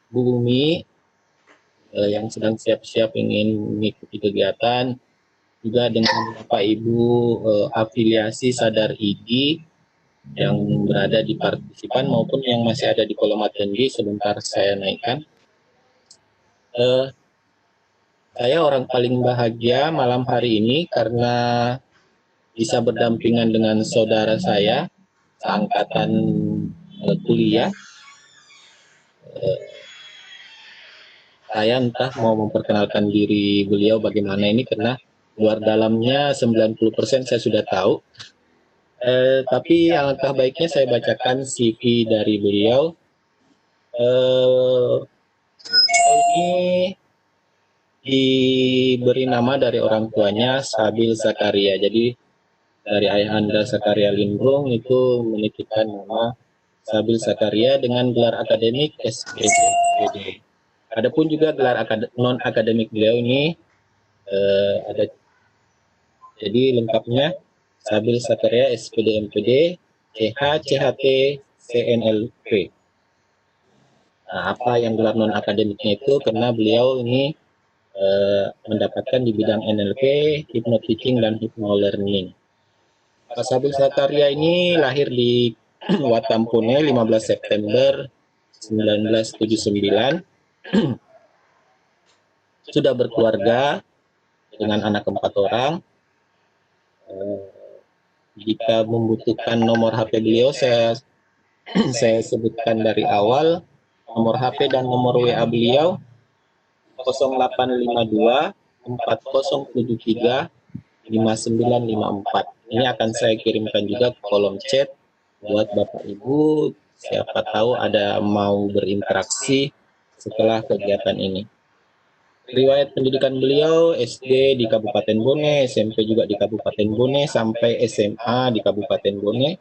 Bu Bumi yang sedang siap-siap ingin mengikuti kegiatan, juga dengan Bapak Ibu afiliasi Sadar ID yang berada di partisipan maupun yang masih ada di kolom attendee. Sebentar saya naikkan. Saya orang paling bahagia malam hari ini karena bisa berdampingan dengan saudara saya seangkatan kuliah. Saya entah mau memperkenalkan diri beliau bagaimana ini, karena luar dalamnya 90% saya sudah tahu. Tapi alangkah baiknya saya bacakan CV dari beliau. Ini diberi nama dari orang tuanya, Sabil Zakaria. Jadi dari ayahanda Zakaria Lindrung itu menitipkan nama Sabil Zakaria dengan gelar akademik SPD. Adapun juga gelar non akademik beliau ini ada, jadi lengkapnya Sabil Zakaria SPD MPD CH CHT CNLP. Nah, apa yang gelar non akademiknya itu karena beliau ini mendapatkan di bidang NLP, hypnoteaching dan hypnolearning. Pak Sabil Zakaria ini lahir di Watampone 15 September 1979. Sudah berkeluarga dengan anak 4 orang. Jika membutuhkan nomor HP beliau, saya sebutkan dari awal. Nomor HP dan nomor WA beliau 0852 4073 5954. Ini akan saya kirimkan juga ke kolom chat buat Bapak Ibu, siapa tahu ada mau berinteraksi setelah kegiatan ini. Riwayat pendidikan beliau SD di Kabupaten Bone, SMP juga di Kabupaten Bone, sampai SMA di Kabupaten Bone.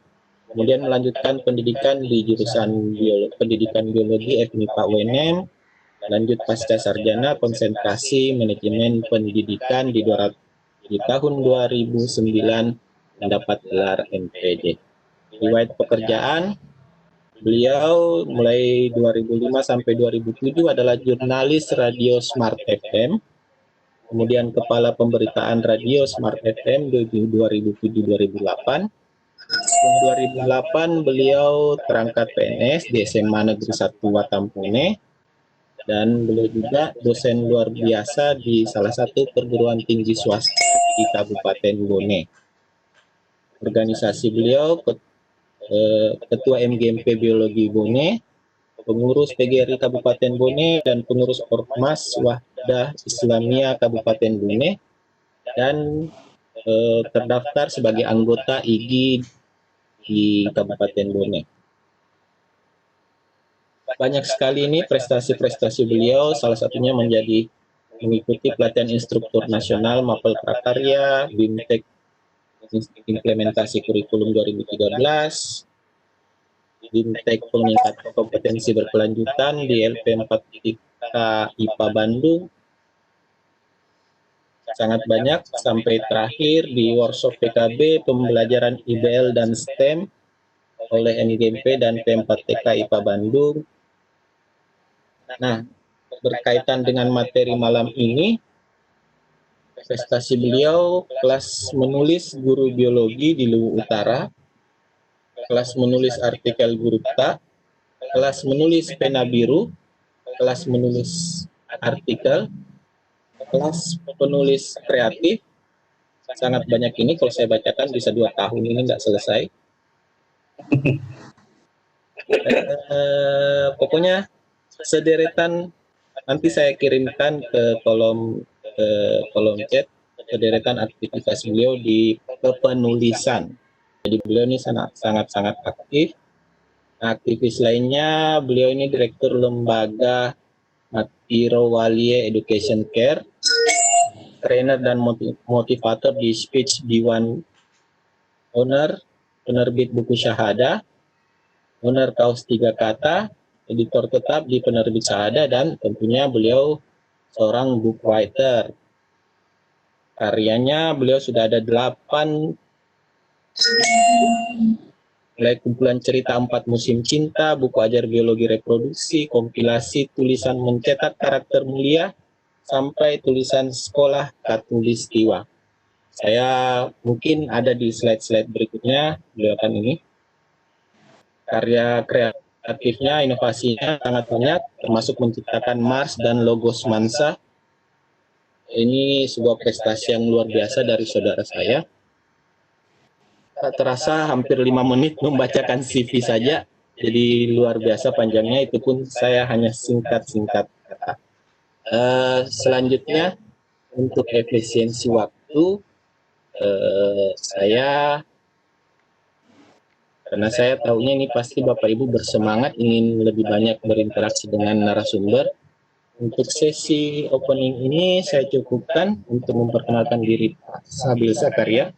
Kemudian melanjutkan pendidikan di jurusan pendidikan biologi FMIPA UNM, lanjut pasca sarjana konsentrasi manajemen pendidikan di tahun 2009 mendapat gelar MPD. Riwayat pekerjaan beliau mulai 2005 sampai 2007 adalah jurnalis radio Smart FM, kemudian kepala pemberitaan radio Smart FM 2007-2008. Tahun 2008 beliau terangkat PNS di SMA Negeri 1 Watampone, dan beliau juga dosen luar biasa di salah satu perguruan tinggi swasta di Kabupaten Bone. Organisasi beliau Ketua MGMP Biologi Bone, pengurus PGRI Kabupaten Bone, dan pengurus Ormas Wahdah Islamiyah Kabupaten Bone, dan terdaftar sebagai anggota IGI di Kabupaten Bone. Banyak sekali ini prestasi-prestasi beliau, salah satunya menjadi mengikuti pelatihan instruktur nasional Mapel Prakarya, BIMTEK Implementasi Kurikulum 2013, BIMTEK Peningkatan Kompetensi Berkelanjutan di LP 4 IPA Bandung. Sangat banyak, sampai terakhir di workshop PKB pembelajaran IBL dan STEM oleh MGMP dan P4TK IPA Bandung. Nah, berkaitan dengan materi malam ini, prestasi beliau kelas menulis guru biologi di Luwu Utara, kelas menulis artikel Gurupta, kelas menulis pena biru, kelas menulis artikel, kelas penulis kreatif. Sangat banyak ini, kalau saya bacakan bisa 2 tahun ini nggak selesai. Pokoknya sederetan, nanti saya kirimkan ke kolom chat sederetan aktivitas beliau di kepenulisan. Jadi beliau ini sangat aktif. Aktivis lainnya, beliau ini direktur lembaga Matiro Walie Education Care, trainer dan motivator di Speech B1 Owner, penerbit buku Syahada, owner Kaos 3 Kata, editor tetap di penerbit Syahada, dan tentunya beliau seorang book writer. Karyanya beliau sudah ada 8 mulai kumpulan cerita 4 musim cinta, buku ajar biologi reproduksi, kompilasi tulisan mencetak karakter mulia, sampai tulisan sekolah katulistiwa. Saya mungkin ada di slide-slide berikutnya, beliaukan ini. Karya kreatifnya, inovasinya sangat banyak, termasuk menciptakan Mars dan Logos Mansa. Ini sebuah prestasi yang luar biasa dari saudara saya. Tak terasa hampir 5 menit membacakan CV saja, jadi luar biasa panjangnya, itu pun saya hanya singkat-singkat kata. Selanjutnya, untuk efisiensi waktu, karena saya tahunya ini pasti Bapak Ibu bersemangat ingin lebih banyak berinteraksi dengan narasumber. Untuk sesi opening ini saya cukupkan untuk memperkenalkan diri Pak Sabil Zakaria.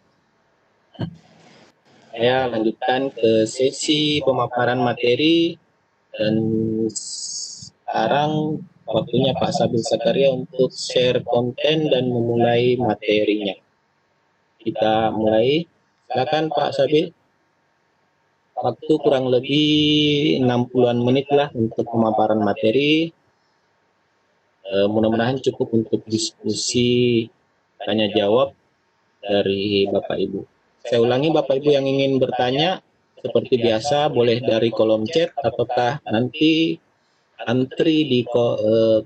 Saya lanjutkan ke sesi pemaparan materi, dan sekarang waktunya Pak Sabil Zakaria untuk share konten dan memulai materinya. Kita mulai. Silakan Pak Sabil. Waktu kurang lebih 60-an menit lah untuk pemaparan materi. Mudah-mudahan cukup untuk diskusi tanya jawab dari Bapak Ibu. Saya ulangi, Bapak Ibu yang ingin bertanya seperti biasa boleh dari kolom chat ataukah nanti antri di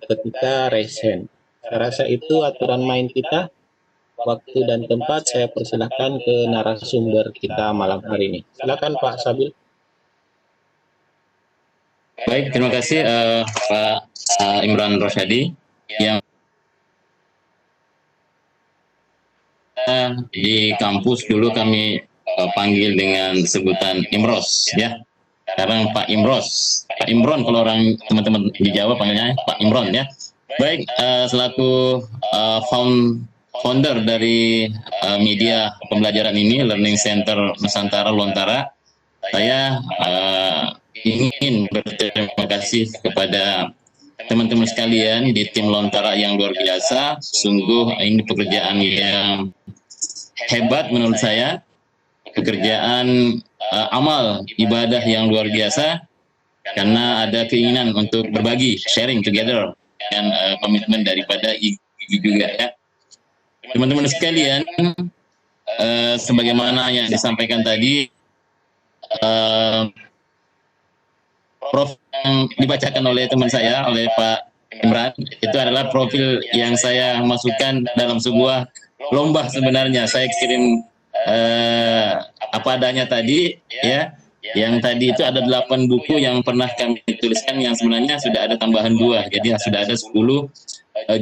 ketika raise hand. Saya rasa itu aturan main kita. Waktu dan tempat saya persilahkan ke narasumber kita malam hari ini. Silakan Pak Sabil. Baik, terima kasih Pak Imran Rosyadi yang di kampus dulu kami panggil dengan sebutan Imros ya. Sekarang Pak Imros, Pak Imron kalau orang teman-teman di Jawa panggilnya Pak Imron ya. Baik, selaku founder dari media pembelajaran ini, Learning Center Nusantara Lontara, saya ingin berterima kasih kepada teman-teman sekalian di tim Lontara yang luar biasa. Sungguh ini pekerjaan yang hebat menurut saya, pekerjaan amal ibadah yang luar biasa, karena ada keinginan untuk berbagi, sharing together, dan komitmen daripada IGI juga ya. Teman-teman sekalian, sebagaimana yang disampaikan tadi, profil yang dibacakan oleh teman saya, oleh Pak Imran, itu adalah profil yang saya masukkan dalam sebuah lomba sebenarnya. Saya kirim apa adanya tadi, ya. Yang tadi itu ada 8 buku yang pernah kami tuliskan, yang sebenarnya sudah ada tambahan 2. Jadi sudah ada 10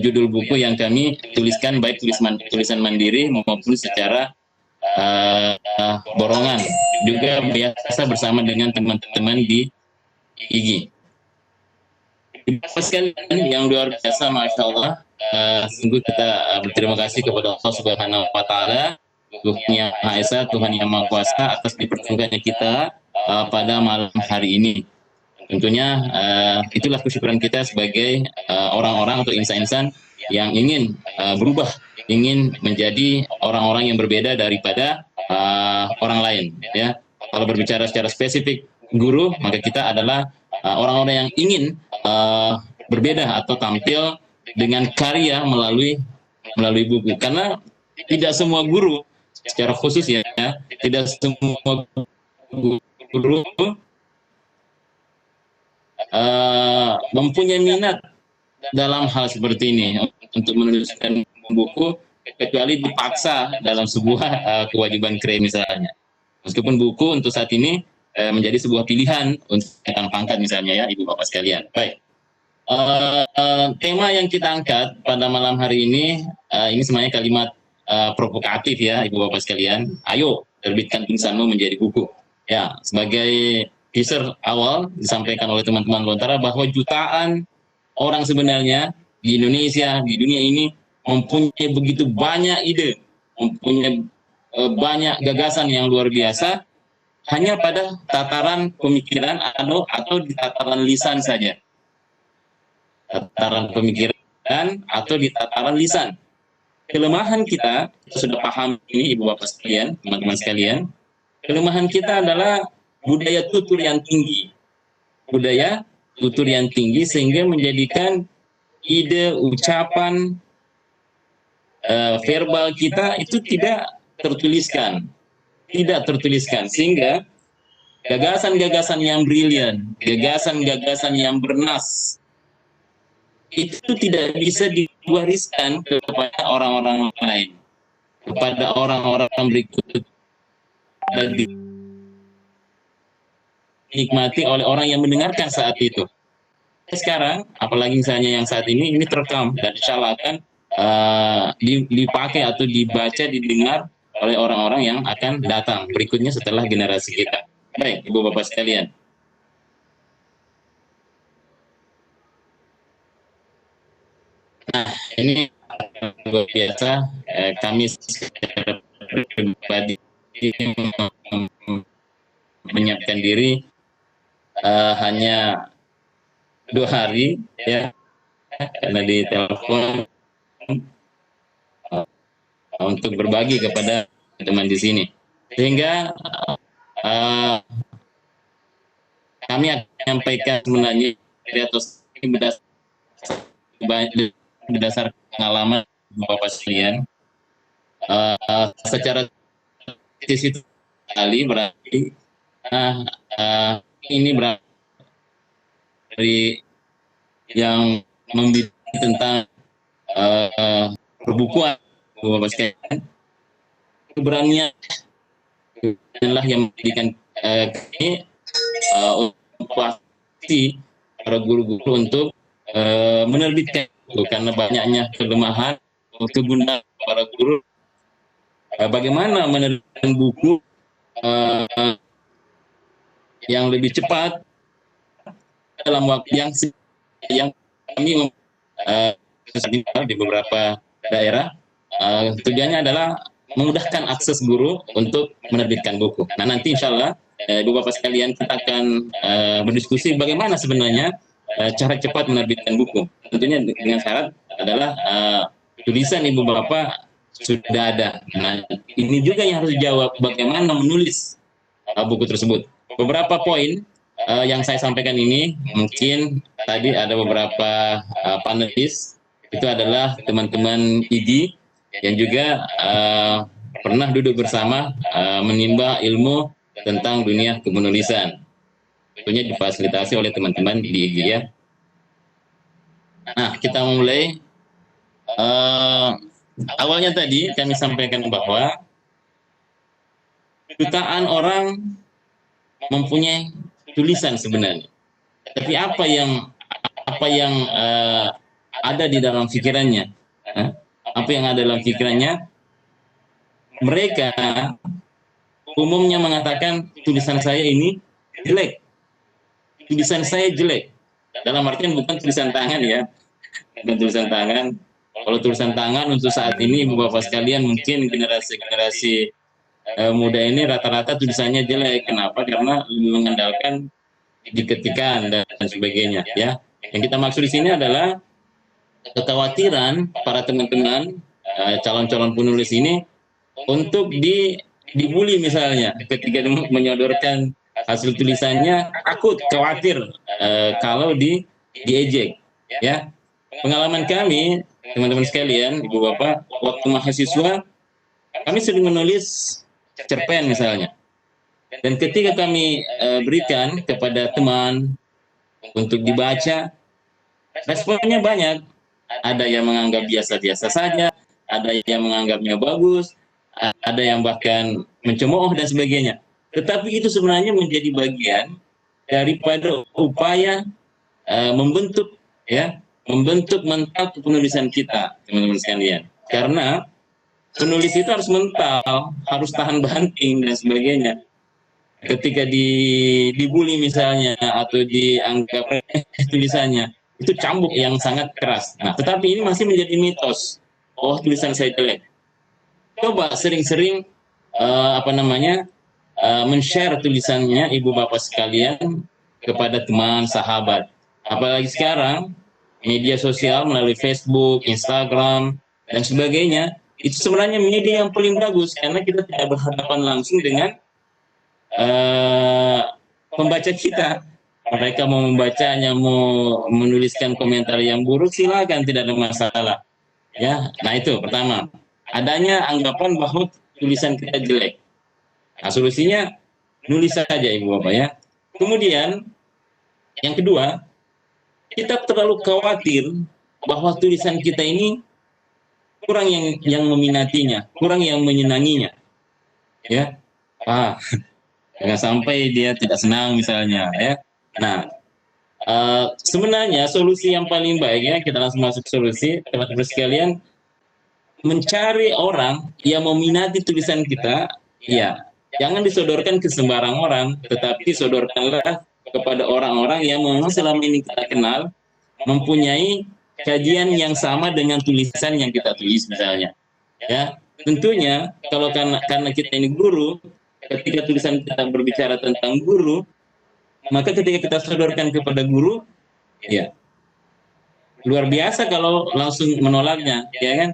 judul buku yang kami tuliskan, baik tulisan mandiri maupun secara borongan. Juga biasa bersama dengan teman-teman di IGI. Sekalian yang luar biasa, Masya Allah, sungguh kita berterima kasih kepada Allah Subhanahu wa Ta'ala, Tuhan Yang Maha Esa, Tuhan Yang Maha Kuasa, atas dipertemukannya kita pada malam hari ini. Tentunya itulah kesyukuran kita sebagai orang-orang atau insan-insan yang ingin berubah, ingin menjadi orang-orang yang berbeda daripada orang lain. Ya, kalau berbicara secara spesifik guru, maka kita adalah orang-orang yang ingin berbeda atau tampil dengan karya melalui buku. Karena tidak semua guru, secara khusus ya, tidak semua guru mempunyai minat dalam hal seperti ini untuk menuliskan buku, kecuali dipaksa dalam sebuah kewajiban kredit misalnya. Meskipun buku untuk saat ini menjadi sebuah pilihan untuk naikkan pangkat misalnya ya, Ibu Bapak sekalian. Baik, tema yang kita angkat pada malam hari ini sebenarnya kalimat provokatif ya, Ibu Bapak sekalian. Ayo terbitkan tulisanmu menjadi buku. Ya, sebagai teaser awal disampaikan oleh teman-teman Lontara bahwa jutaan orang sebenarnya di Indonesia, di dunia ini mempunyai begitu banyak ide, mempunyai banyak gagasan yang luar biasa, hanya pada tataran pemikiran atau di tataran lisan saja. Tataran pemikiran atau di tataran lisan. Kelemahan kita sudah paham ini, Ibu Bapak sekalian, teman-teman sekalian. Kelemahan kita adalah budaya tutur yang tinggi. Budaya tutur yang tinggi sehingga menjadikan ide, ucapan, verbal kita itu tidak tertuliskan. Tidak tertuliskan. Sehingga gagasan-gagasan yang brilian, gagasan-gagasan yang bernas, itu tidak bisa diwariskan kepada orang-orang lain, kepada orang-orang berikut, dan dinikmati oleh orang yang mendengarkan saat itu. Sekarang, apalagi misalnya yang saat ini terekam dan insya Allah akan dipakai atau dibaca, didengar oleh orang-orang yang akan datang berikutnya setelah generasi kita. Baik, Ibu Bapak sekalian. Nah, ini luar biasa. Kami secara pribadi menyiapkan diri hanya 2 hari ya, karena di telepon untuk berbagi kepada teman di sini, sehingga kami akan menyampaikan sebenarnya berdasar pengalaman Bapak sekalian, secara sisi kali berarti ini berarti dari yang membidik tentang perbukuan Bapak sekalian, keberanian adalah yang menjadikan kami pasti para guru-guru untuk menerbitkan itu, karena banyaknya kelemahan kegunaan para guru. Bagaimana menerbitkan buku yang lebih cepat dalam waktu yang kami di beberapa daerah, tujuannya adalah memudahkan akses guru untuk menerbitkan buku. Nah, nanti insya Allah Ibu Bapak sekalian kita akan berdiskusi bagaimana sebenarnya cara cepat menerbitkan buku. Tentunya dengan syarat adalah tulisan Ibu Bapak sudah ada. Nah, ini juga yang harus dijawab, bagaimana menulis buku tersebut. Beberapa poin yang saya sampaikan ini, mungkin tadi ada beberapa panelis, itu adalah teman-teman ID yang juga pernah duduk bersama menimba ilmu tentang dunia kepenulisan. Tentunya difasilitasi oleh teman-teman di IG ya. Nah, kita mulai. Awalnya tadi kami sampaikan bahwa jutaan orang mempunyai tulisan sebenarnya, tapi apa yang ada di dalam pikirannya, apa yang ada dalam pikirannya, mereka umumnya mengatakan tulisan saya ini jelek, tulisan saya jelek, dalam artian bukan tulisan tangan ya, bukan tulisan tangan. Kalau tulisan tangan untuk saat ini Ibu Bapak sekalian, mungkin generasi muda ini rata-rata tulisannya jelek. Kenapa? Karena mengandalkan diketikan dan sebagainya ya. Yang kita maksud di sini adalah kekhawatiran para teman-teman calon-calon penulis ini untuk dibully misalnya ketika menyodorkan hasil tulisannya, takut, khawatir kalau diejek ya. Pengalaman kami teman-teman sekalian, Ibu Bapak, waktu mahasiswa kami sering menulis cerpen misalnya, dan ketika kami berikan kepada teman untuk dibaca, responnya banyak. Ada yang menganggap biasa-biasa saja, ada yang menganggapnya bagus, ada yang bahkan mencemooh dan sebagainya. Tetapi itu sebenarnya menjadi bagian daripada upaya membentuk mental kepenulisan kita, teman-teman sekalian. Karena penulis itu harus mental, harus tahan banting dan sebagainya. Ketika dibully misalnya atau dianggap tulisannya, itu cambuk yang sangat keras. Nah, tetapi ini masih menjadi mitos. Oh, tulisan saya jelek. Coba sering-sering men-share tulisannya Ibu Bapak sekalian kepada teman, sahabat. Apalagi sekarang media sosial melalui Facebook, Instagram, dan sebagainya, itu sebenarnya media yang paling bagus karena kita tidak berhadapan langsung dengan pembaca kita. Mereka mau membacanya, mau menuliskan komentar yang buruk, silakan, tidak ada masalah. Ya, nah itu pertama. Adanya anggapan bahwa tulisan kita jelek. Nah, solusinya nulis saja Ibu Bapak ya. Kemudian yang kedua, kita terlalu khawatir bahwa tulisan kita ini kurang yang meminatinya, kurang yang menyenanginya. Ya. Jangan sampai dia tidak senang misalnya ya. Nah, sebenarnya solusi yang paling baik ya, kita langsung masuk solusi, teman-teman sekalian, mencari orang yang meminati tulisan kita, ya, jangan disodorkan ke sembarang orang, tetapi sodorkanlah kepada orang-orang yang memang selama ini kita kenal, mempunyai kajian yang sama dengan tulisan yang kita tulis misalnya. Ya, tentunya kalau karena kita ini guru, ketika tulisan kita berbicara tentang guru, maka ketika kita sodorkan kepada guru, ya luar biasa kalau langsung menolaknya, ya kan?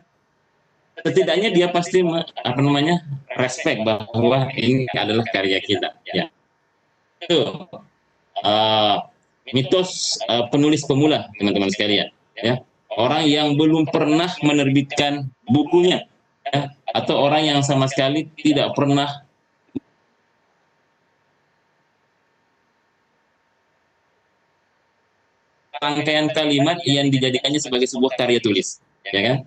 Setidaknya dia pasti respect bahwa ini adalah karya kita. Ya, itu mitos penulis pemula, teman-teman sekalian. Ya, orang yang belum pernah menerbitkan bukunya, ya, atau orang yang sama sekali tidak pernah rangkaian kalimat yang dijadikannya sebagai sebuah karya tulis, ya kan?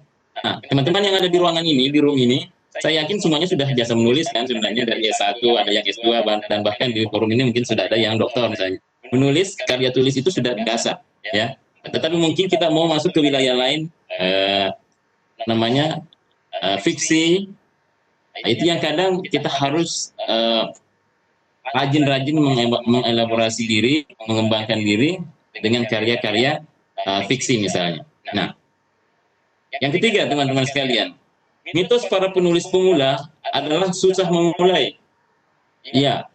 Nah, teman-teman yang ada di ruangan ini, di room ini, saya yakin semuanya sudah biasa menulis kan, sebenarnya dari S1, ada yang S2, dan bahkan di forum ini mungkin sudah ada yang doktor misalnya. Menulis karya tulis itu sudah biasa, ya. Tetapi mungkin kita mau masuk ke wilayah lain, fiksi, itu yang kadang kita harus rajin-rajin mengelaborasi diri, mengembangkan diri dengan karya-karya fiksi misalnya. Nah, yang ketiga teman-teman sekalian, mitos para penulis pemula adalah susah memulai. Ya,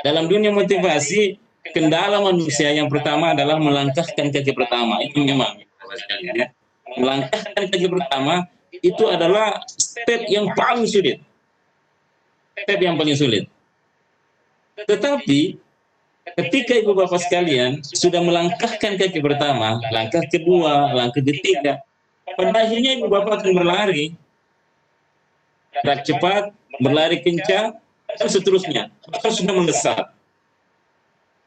dalam dunia motivasi, kendala manusia yang pertama adalah melangkahkan kaki pertama. Itu memang, teman-teman sekalian ya. Melangkahkan kaki pertama itu adalah step yang paling sulit. Step yang paling sulit. Tetapi ketika Ibu Bapak sekalian sudah melangkahkan kaki pertama, langkah kedua, langkah ketiga, pada akhirnya Ibu Bapak akan berlari. Gerak cepat, berlari kencang, dan seterusnya. Bahkan sudah mendesak.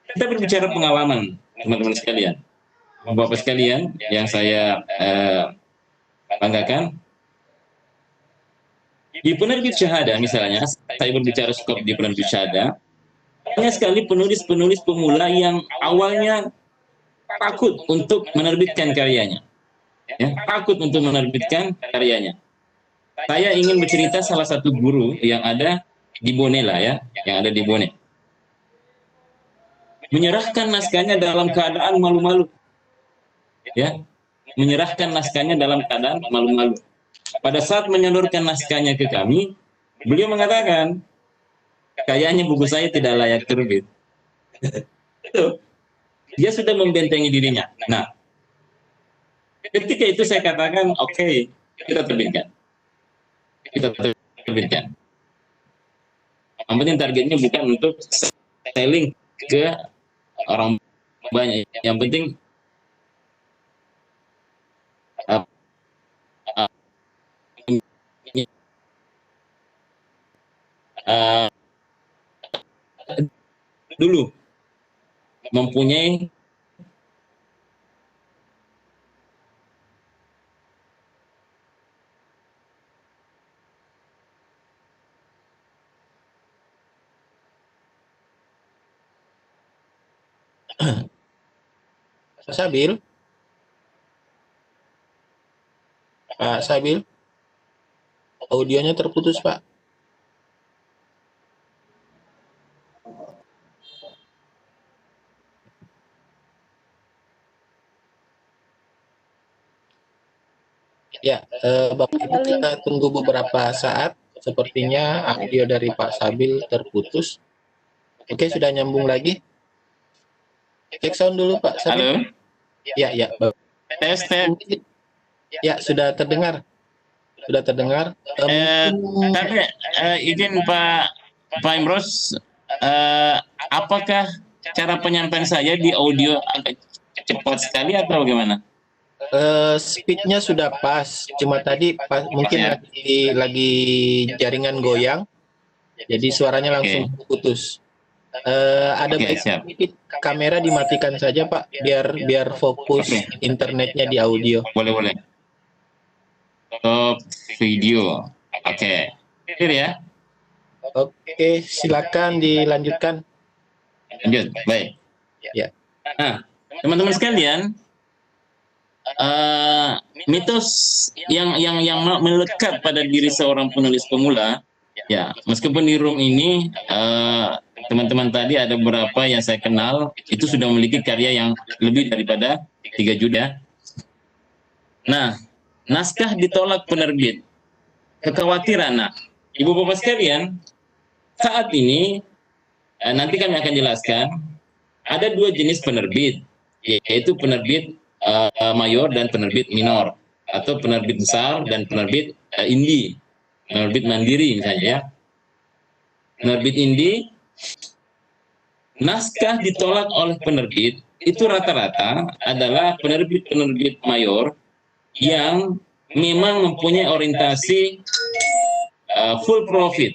Kita berbicara pengalaman, teman-teman sekalian. Ibu Bapak sekalian, yang saya banggakan, di penerbit syahada misalnya, saya berbicara skop di penerbit syahada, banyak sekali penulis-penulis pemula yang awalnya takut untuk menerbitkan karyanya. Ya, takut untuk menerbitkan karyanya. Saya ingin bercerita salah satu guru yang ada di Bone lah ya, yang ada di Bone. Menyerahkan naskahnya dalam keadaan malu-malu. Ya, menyerahkan naskahnya dalam keadaan malu-malu. Pada saat menyalurkan naskahnya ke kami, beliau mengatakan, kayaknya buku saya tidak layak terbit. Dia sudah membentengi dirinya. Nah, ketika itu saya katakan, oke, kita terbitkan. Kita terbitkan. Yang penting targetnya bukan untuk selling ke orang banyak. Yang penting dulu mempunyai Sabil, Pak Sabil, audionya terputus Pak. Ya, Bapak Ibu kita tunggu beberapa saat. Sepertinya audio dari Pak Sabil terputus. Oke, sudah nyambung lagi. Cek sound dulu Pak Sabil. halo, Ya, ya. tes. Ya, sudah terdengar. Sudah terdengar. Tapi izin Pak Imros, apakah cara penyampaian saya di audio agak cepat sekali atau bagaimana? Speednya sudah pas, cuma tadi mungkin Ya. lagi jaringan goyang, jadi suaranya langsung putus. Ada Oke, baiknya siap. sedikit kamera dimatikan saja Pak, biar fokus Oke. internetnya di audio. Boleh. Stop video. Oke. Clear ya? Oke, silakan dilanjutkan. Lanjut. Baik. Ya. Nah, teman-teman sekalian, mitos yang melekat pada diri seorang penulis pemula, ya, meskipun di room ini teman-teman tadi ada beberapa yang saya kenal itu sudah memiliki karya yang lebih daripada 3 juta. Nah, naskah ditolak penerbit. Kekhawatiran. Nah, Ibu Bapak sekalian, saat ini nanti kami akan jelaskan ada 2 jenis penerbit, yaitu penerbit mayor dan penerbit minor, atau penerbit besar dan penerbit indie, penerbit mandiri misalnya ya. Penerbit indie, naskah ditolak oleh penerbit itu rata-rata adalah penerbit-penerbit mayor yang memang mempunyai orientasi full profit,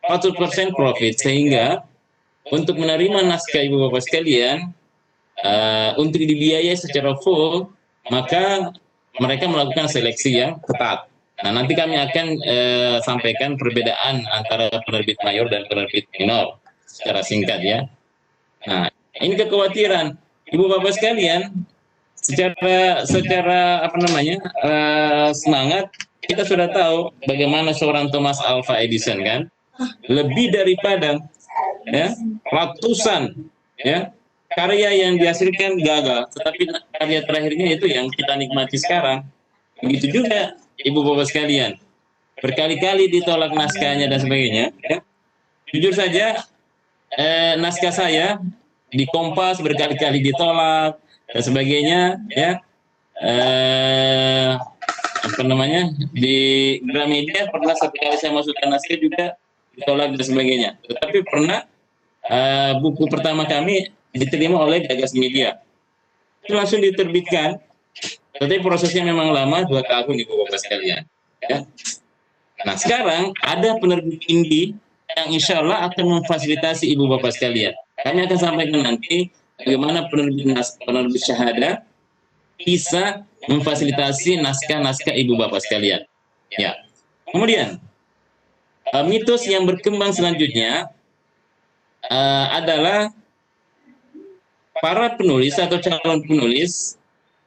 100% profit, sehingga untuk menerima naskah Ibu Bapak sekalian untuk dibiayai secara full, maka mereka melakukan seleksi yang ketat. Nah, nanti kami akan sampaikan perbedaan antara penerbit mayor dan penerbit minor secara singkat ya. Nah, ini kekhawatiran Ibu Bapak sekalian, secara apa namanya semangat, kita sudah tahu bagaimana seorang Thomas Alva Edison kan, lebih daripada ya ratusan ya karya yang dihasilkan gagal, tetapi karya terakhirnya itu yang kita nikmati sekarang. Begitu juga Ibu Bapak sekalian, berkali-kali ditolak naskahnya dan sebagainya ya. Jujur saja naskah saya di Kompas berkali-kali ditolak dan sebagainya ya, apa namanya, di Gramedia pernah satu kali saya masukkan naskah juga ditolak dan sebagainya. Tetapi pernah buku pertama kami diterima oleh Gagas Media, itu langsung diterbitkan. Tetapi prosesnya memang lama, 2 tahun Ibu Bapak sekalian ya. Nah, sekarang ada penerbit indie yang insya Allah akan memfasilitasi Ibu Bapak sekalian. Kami akan sampaikan nanti bagaimana penerbit syahada bisa memfasilitasi naskah-naskah Ibu Bapak sekalian. Ya. Kemudian mitos yang berkembang selanjutnya adalah para penulis atau calon penulis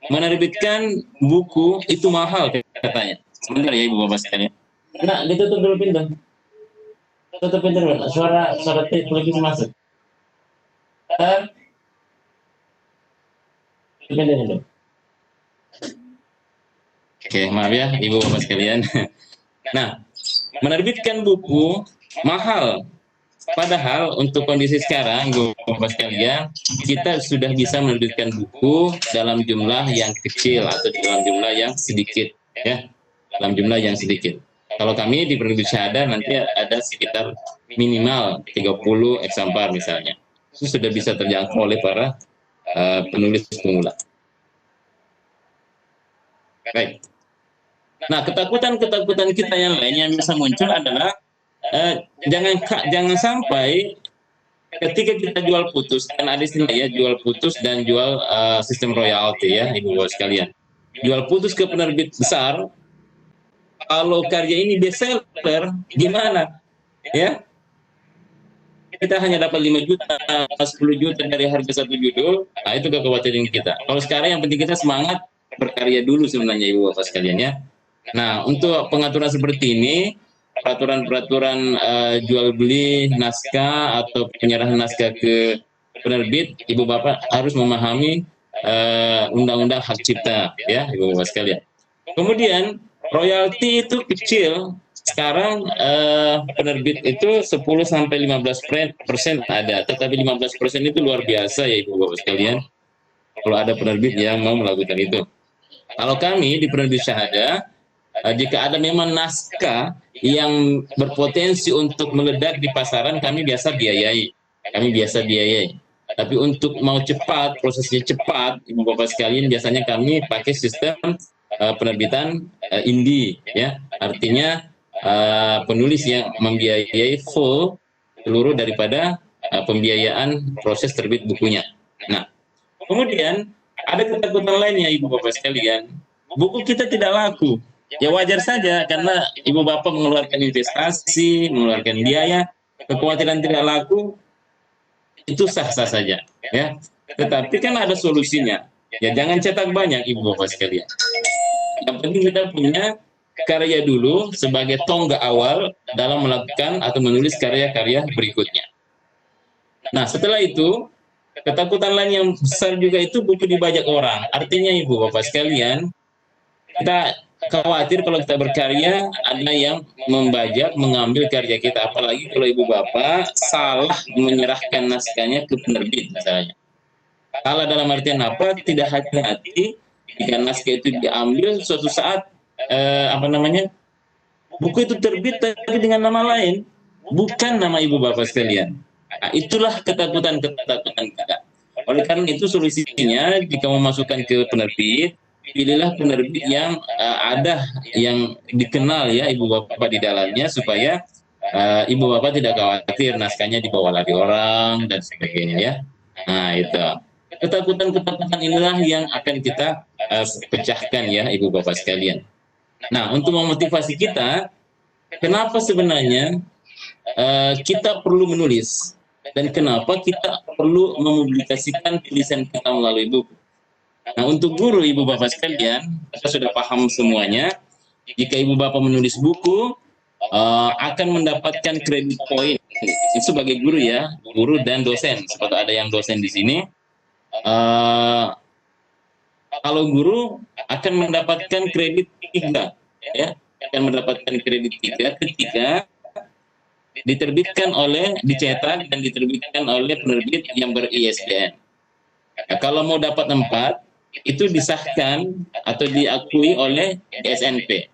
menerbitkan buku itu mahal katanya. Sebentar ya Ibu Bapak sekalian. Nah, ditutup dulu pintu. Tutup pintu dulu. Suara televisi masuk. Oke, maaf ya Ibu Bapak sekalian. Nah, menerbitkan buku mahal. Padahal untuk kondisi sekarang, Ibu Bapak sekalian, kita sudah bisa menerbitkan buku dalam jumlah yang kecil atau dalam jumlah yang sedikit, ya, dalam jumlah yang sedikit. Kalau kami di penerbit syahada nanti ada sekitar minimal 30 eksamplar misalnya. Itu sudah bisa terjangkau oleh para penulis pemula. Baik. Nah, ketakutan kita yang lain yang bisa muncul adalah jangan sampai ketika kita jual putus, kan ada istilah ya, jual putus dan jual sistem royalti ya Ibu Bapak sekalian. Jual putus ke penerbit besar, kalau karya ini bestseller gimana? Ya, kita hanya dapat 5 juta, 10 juta dari harga satu judul. Nah, itu kekhawatiran kita. Kalau sekarang yang penting kita semangat berkarya dulu sebenarnya Ibu Bapak sekalian ya. Nah, untuk pengaturan seperti ini, peraturan-peraturan jual beli naskah atau penyerahan naskah ke penerbit, Ibu Bapak harus memahami undang-undang hak cipta ya Ibu Bapak sekalian. Kemudian royalti itu kecil. Sekarang penerbit itu 10-15% ada, tetapi 15% itu luar biasa ya Ibu Bapak sekalian. Kalau ada penerbit yang mau melakukan itu. Kalau kami di penerbit syahada jika ada memang naskah yang berpotensi untuk meledak di pasaran, kami biasa biayai. Tapi untuk mau cepat, prosesnya cepat, Ibu Bapak sekalian, biasanya kami pakai sistem penerbitan indie, ya. Artinya penulis yang membiayai full seluruh daripada pembiayaan proses terbit bukunya. Nah, kemudian ada ketakutan lainnya, Ibu Bapak sekalian. Buku kita tidak laku. Ya wajar saja, karena Ibu Bapak mengeluarkan investasi, mengeluarkan biaya, kekhawatiran tidak laku, itu sah-sah saja. Ya. Tetapi kan ada solusinya. Ya jangan cetak banyak, Ibu Bapak sekalian. Yang penting kita punya karya dulu sebagai tonggak awal dalam melakukan atau menulis karya-karya berikutnya. Nah, setelah itu, ketakutan lain yang besar juga itu buku dibajak orang. Artinya, Ibu Bapak sekalian, kita khawatir kalau kita berkarya ada yang membajak, mengambil karya kita. Apalagi kalau Ibu Bapak salah menyerahkan naskahnya ke penerbit misalnya. Salah dalam artian apa? Tidak hati-hati jika naskah itu diambil suatu saat buku itu terbit tapi dengan nama lain, bukan nama Ibu Bapak sekalian. Nah, itulah ketakutan kita. Oleh karena itu solusinya jika memasukkan ke penerbit, pilihlah penerbit yang ada yang dikenal ya Ibu Bapak di dalamnya, supaya Ibu Bapak tidak khawatir naskahnya dibawa lari orang dan sebagainya ya. Nah itu ketakutan inilah yang akan kita pecahkan ya Ibu Bapak sekalian. Nah, untuk memotivasi kita, kenapa sebenarnya kita perlu menulis dan kenapa kita perlu mempublikasikan tulisan kita melalui buku. Nah, untuk guru Ibu Bapak sekalian, kita sudah paham semuanya. Jika Ibu Bapak menulis buku, akan mendapatkan kredit poin. Itu sebagai guru ya, guru dan dosen. Seperti ada yang dosen di sini. Kalau guru akan mendapatkan kredit 3, ya, akan mendapatkan kredit 3 ketika diterbitkan dicetak dan diterbitkan oleh penerbit yang ber-ISBN. Nah, kalau mau dapat 4, itu disahkan atau diakui oleh SNP,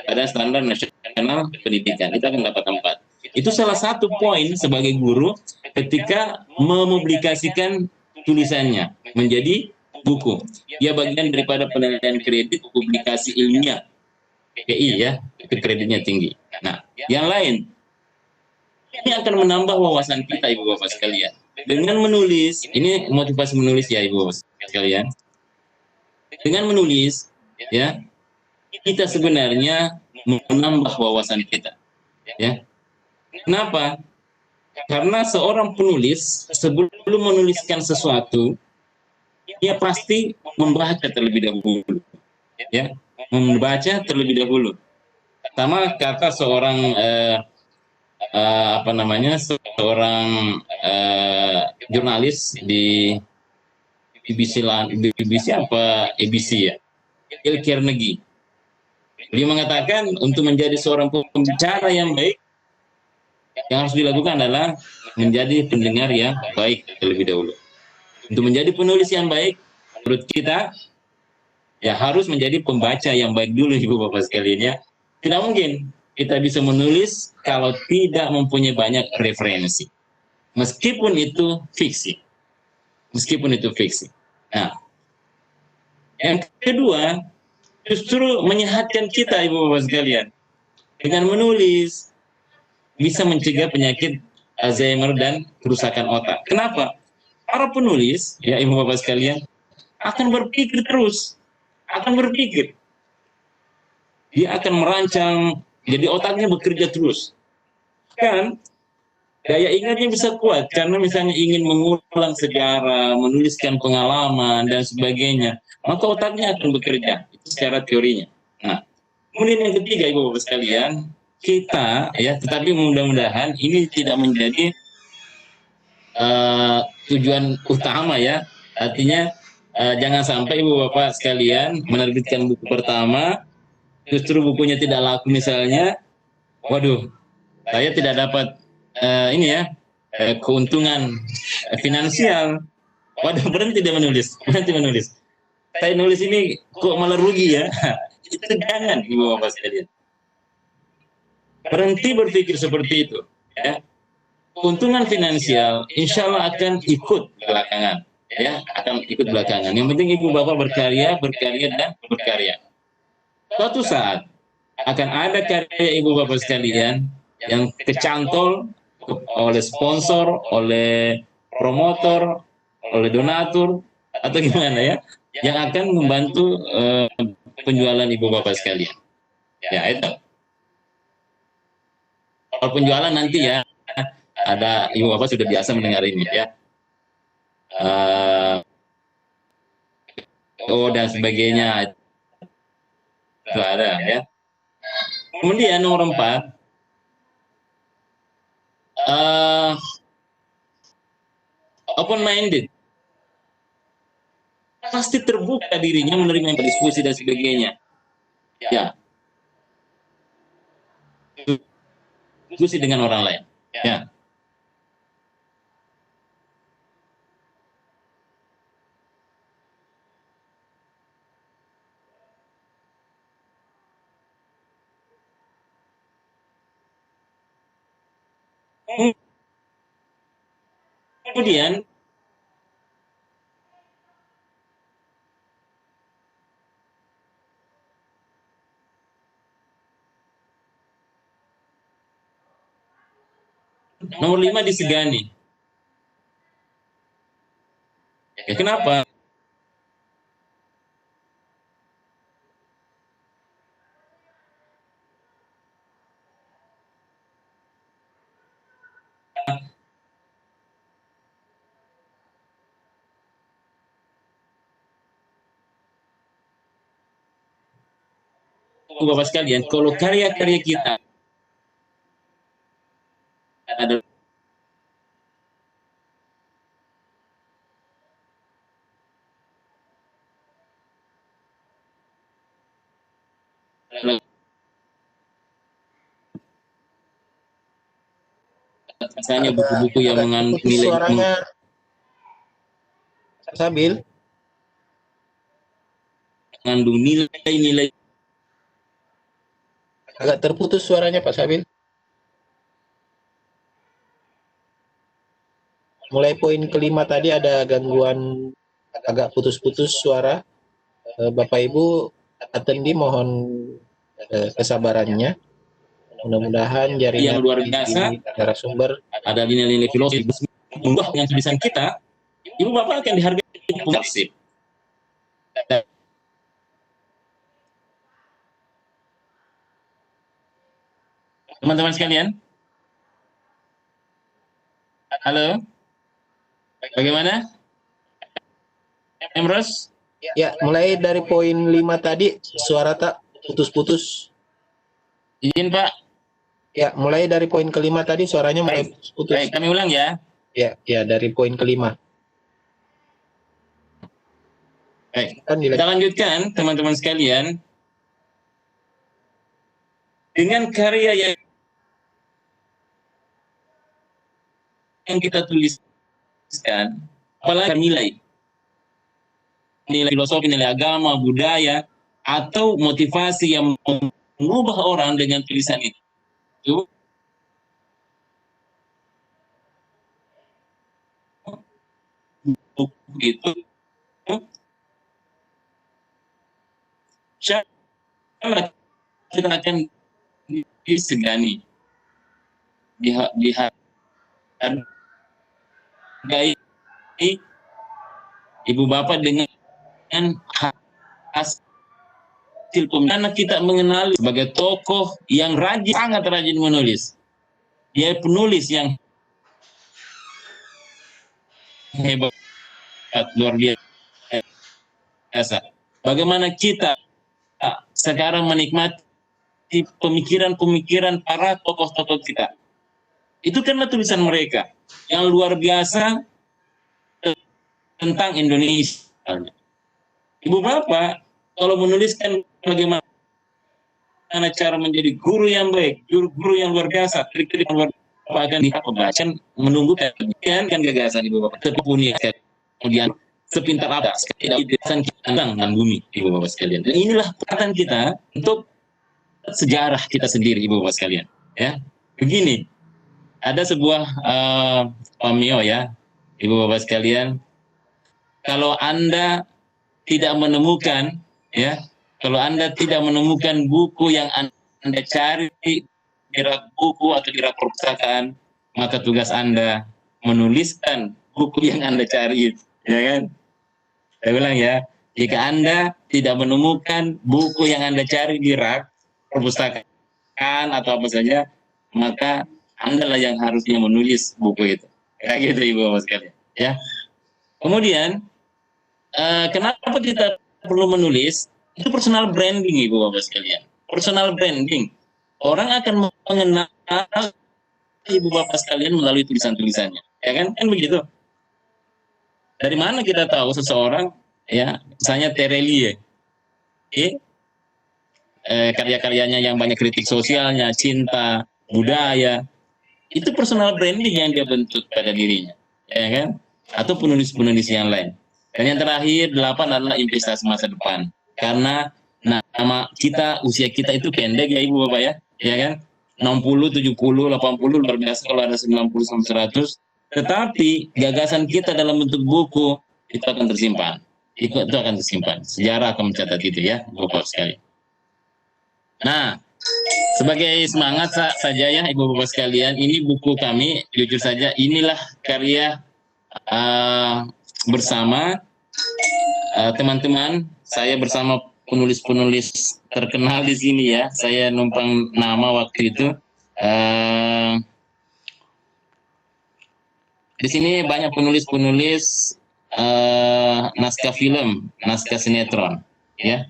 Badan Standar Nasional Pendidikan. Itu akan dapat 4. Itu salah satu poin sebagai guru ketika mepublikasikan tulisannya menjadi buku. Dia bagian daripada penilaian kredit publikasi ilmiah. PI ya, itu kreditnya tinggi. Nah, yang lain, ini akan menambah wawasan kita Ibu Bapak sekalian. Dengan menulis, ini motivasi menulis ya Ibu Bapak sekalian. Dengan menulis, ya, kita sebenarnya menambah wawasan kita. Ya. Kenapa? Karena seorang penulis sebelum menuliskan sesuatu, dia pasti membaca terlebih dahulu. Ya, membaca terlebih dahulu. Sama kata seorang jurnalis di BBC apa ABC ya, Dale Carnegie. Dia mengatakan untuk menjadi seorang pembicara yang baik, yang harus dilakukan adalah menjadi pendengar yang baik terlebih dahulu. Untuk menjadi penulis yang baik, menurut kita ya harus menjadi pembaca yang baik dulu Ibu Bapak sekalian ya. Tidak mungkin kita bisa menulis kalau tidak mempunyai banyak referensi. Meskipun itu fiksi. Nah, yang kedua, justru menyehatkan kita Ibu Bapak sekalian. Dengan menulis, bisa mencegah penyakit Alzheimer dan kerusakan otak. Kenapa? Para penulis, ya Ibu Bapak sekalian, akan berpikir terus. Dia akan merancang, jadi otaknya bekerja terus. Kan, daya ingatnya bisa kuat, karena misalnya ingin mengulang sejarah, menuliskan pengalaman, dan sebagainya. Maka otaknya akan bekerja, itu secara teorinya. Nah, kemudian yang ketiga Ibu Bapak sekalian, kita, ya, tetapi mudah-mudahan ini tidak menjadi tujuan utama ya. Artinya jangan sampai Ibu Bapak sekalian menerbitkan buku pertama, justru bukunya tidak laku misalnya, waduh, saya tidak dapat keuntungan finansial. Waduh, berhenti menulis. Saya nulis ini kok malah rugi ya. jangan ibu bapak sekalian. Berhenti berpikir seperti itu. Ya. Keuntungan finansial insya Allah akan ikut belakangan. Ya, akan ikut belakangan. Yang penting ibu bapak berkarya, dan berkarya. Suatu saat akan ada karya ibu bapak sekalian yang kecantol oleh sponsor, oleh promotor, oleh donatur, atau gimana ya, yang akan membantu penjualan ibu bapak sekalian. Ya, itu. Kalau penjualan nanti ya, ada ibu bapak sudah biasa mendengar ini ya. Dan sebagainya itu ada ya. Kemudian nomor 4, open minded, pasti terbuka dirinya menerima diskusi dan sebagainya. Ya, diskusi dengan orang lain. Ya. Kemudian nomor 5, disegani. Ya, kenapa? Bapak sekalian, kalau karya-karya kita ada misalnya buku-buku yang mengandung nilai suaranya Sabil, mengandung nilai-nilai. agak terputus suaranya Pak Sabil. Mulai poin kelima tadi ada gangguan, agak putus-putus suara. Bapak Ibu attendi mohon kesabarannya. Mudah-mudahan jaringan yang luar biasa, narasumber ada nilai-nilai filosofi mengubah dengan tulisan kita, ibu bapak akan dihargai publik. Teman-teman sekalian, halo, bagaimana? Emros? Ya, mulai dari poin 5 tadi suara tak putus-putus. Izin Pak. Ya, mulai dari poin kelima tadi suaranya mulai putus. Baik, kami ulang ya. Ya, dari poin kelima. Baik, kita lanjutkan teman-teman sekalian. Dengan karya yang kita tuliskan, apalagi nilai filosofi, nilai agama, budaya, atau motivasi yang mengubah orang dengan tulisan itu. Itu kita akan disegani, dihargai ibu bapak dengan hasil pemilihan. Kita mengenali sebagai tokoh yang rajin, sangat rajin menulis. Dia penulis yang hebat, luar biasa. Bagaimana kita sekarang menikmati pemikiran-pemikiran para tokoh-tokoh kita. Itu karena tulisan mereka yang luar biasa tentang Indonesia. Ibu bapak kalau menuliskan bagaimana cara menjadi guru yang baik, guru yang luar biasa, trik-trik yang luar biasa, akan dilihat pembacaan, menunggu kan gagasan ibu bapak terpunya. Kemudian sepintar apa tidak idesan kita dengan bumi, ibu bapak sekalian. Dan inilah peran kita untuk sejarah kita sendiri, ibu bapak sekalian. Ya, begini, ada sebuah pamio ya, ibu bapak sekalian. Kalau Anda tidak menemukan, ya, kalau Anda tidak menemukan buku yang Anda cari di rak buku atau di rak perpustakaan, maka tugas Anda menuliskan buku yang Anda cari, ya kan? Saya bilang ya, jika Anda tidak menemukan buku yang Anda cari di rak perpustakaan atau apa saja, maka Anda lah yang harusnya menulis buku itu. Kayak gitu ibu bapak sekalian. Ya. Kemudian kenapa kita perlu menulis? Itu personal branding ibu bapak sekalian. Personal branding. Orang akan mengenal ibu bapak sekalian melalui tulisan-tulisannya. Ya kan? Kan begitu. Dari mana kita tahu seseorang, ya, misalnya Terelie, karya-karyanya yang banyak kritik sosialnya, cinta, budaya, itu personal branding yang dia bentuk pada dirinya, ya kan? Atau penulis-penulis yang lain. Dan yang terakhir, 8 adalah investasi masa depan. Karena nama kita, usia kita itu pendek ya ibu bapak ya kan? 60, 70, 80 luar biasa kalau ada 90 sampai 100. Tetapi gagasan kita dalam bentuk buku itu akan tersimpan. Itu akan tersimpan. Sejarah akan mencatat itu ya, bapak sekali. Nah, sebagai semangat saja ya ibu bapak sekalian, ini buku kami, jujur saja inilah karya bersama teman-teman. Saya bersama penulis-penulis terkenal di sini ya. Saya numpang nama waktu itu. Di sini banyak penulis-penulis naskah film, naskah sinetron, ya.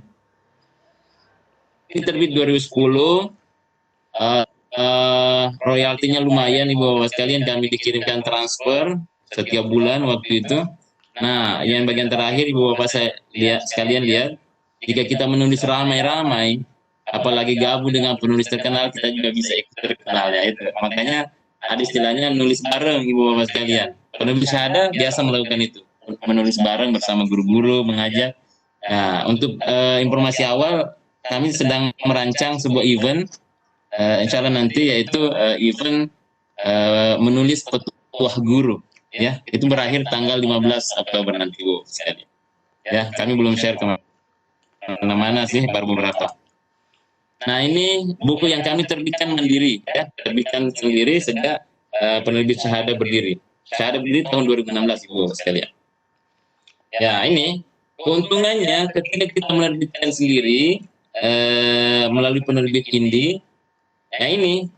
Ini terbit 2010, royaltinya lumayan ibu bapak sekalian, kami dikirimkan transfer setiap bulan waktu itu. Nah, yang bagian terakhir ibu bapak sekalian lihat, jika kita menulis ramai-ramai, apalagi gabung dengan penulis terkenal, kita juga bisa ikut terkenal ya itu. Makanya ada istilahnya menulis bareng ibu bapak sekalian. Penulis syahada biasa melakukan itu, menulis bareng bersama guru-guru, mengajar. Nah, untuk informasi awal, kami sedang merancang sebuah event, insya Allah nanti, yaitu event menulis petuah guru. Ya, itu berakhir tanggal 15 Oktober nanti bu sekalian. Ya, kami belum share kemana-mana sih, baru beberapa. Nah, ini buku yang kami terbitkan mandiri, ya, terbitkan sendiri sejak penerbit syahada berdiri. Syahada berdiri tahun 2016 ibu sekalian. Ya, ini keuntungannya ketika kita menerbitkan sendiri melalui penerbit indie, ya ini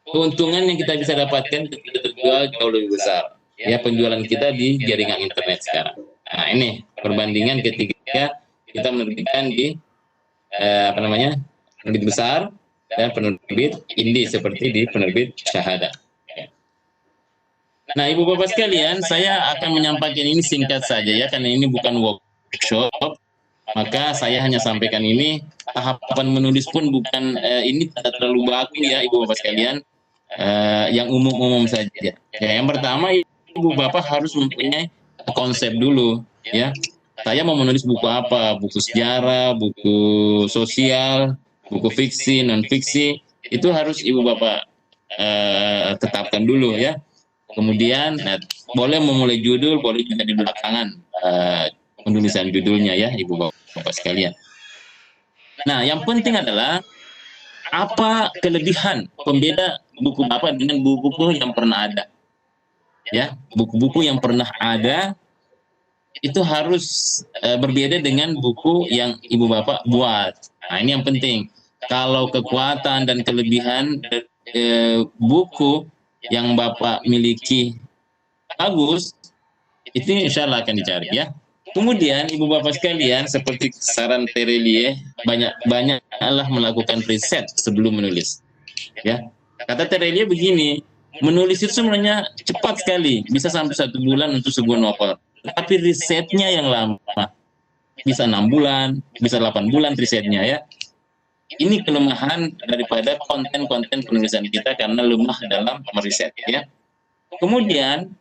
keuntungan yang kita bisa dapatkan ketika terjual jauh lebih besar. Ya, penjualan kita di jaringan internet sekarang. Nah, ini perbandingan ketika kita menerbitkan di penerbit besar dan penerbit indie seperti di penerbit syahada. Nah, ibu bapak sekalian, saya akan menyampaikan ini singkat saja ya, karena ini bukan workshop, maka saya hanya sampaikan ini. Tahapan menulis pun bukan ini tidak terlalu baku ya ibu bapak sekalian, yang umum-umum saja. Ya, yang pertama, ibu bapak harus mempunyai konsep dulu ya. Saya mau menulis buku apa? Buku sejarah, buku sosial, buku fiksi, non fiksi, itu harus ibu bapak tetapkan dulu ya. Kemudian boleh memulai judul, boleh juga di belakangan penulisan judulnya ya ibu bapak sekalian. Nah, yang penting adalah apa kelebihan pembeda buku bapak dengan buku-buku yang pernah ada. Ya, buku-buku yang pernah ada itu harus berbeda dengan buku yang ibu bapak buat. Nah, ini yang penting. Kalau kekuatan dan kelebihan buku yang bapak miliki bagus, itu insya Allah akan dicari ya. Kemudian ibu bapak sekalian, seperti saran Terelie, banyaklah melakukan riset sebelum menulis. Ya, kata Terelie begini, menulis itu sebenarnya cepat sekali, bisa sampai 1 bulan untuk sebuah novel. Tapi risetnya yang lama, bisa 6 bulan, bisa 8 bulan risetnya ya. Ini kelemahan daripada konten-konten penulisan kita karena lemah dalam meriset ya. Kemudian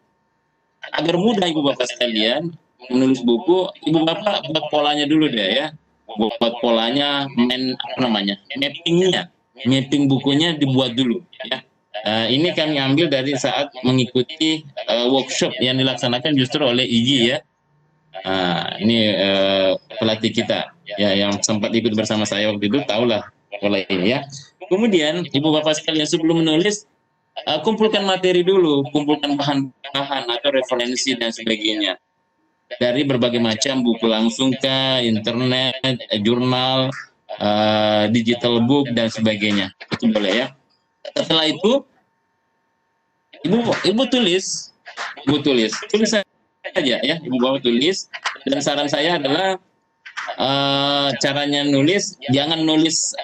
agar mudah ibu bapak sekalian menulis buku, ibu bapak buat polanya dulu deh ya, buat polanya, mapping bukunya dibuat dulu ya. Ini kami ambil dari saat mengikuti workshop yang dilaksanakan justru oleh IGI ya. Ini pelatih kita ya yang sempat ikut bersama saya waktu itu, tahulah pola ini ya. Kemudian ibu bapak sekalian, sebelum menulis, kumpulkan materi dulu, kumpulkan bahan-bahan atau referensi dan sebagainya dari berbagai macam buku langsung ke internet, jurnal, digital book dan sebagainya. Itu boleh ya. Setelah itu ibu tulis saja ya, ibu bawa tulis. Dan saran saya adalah caranya nulis, jangan nulis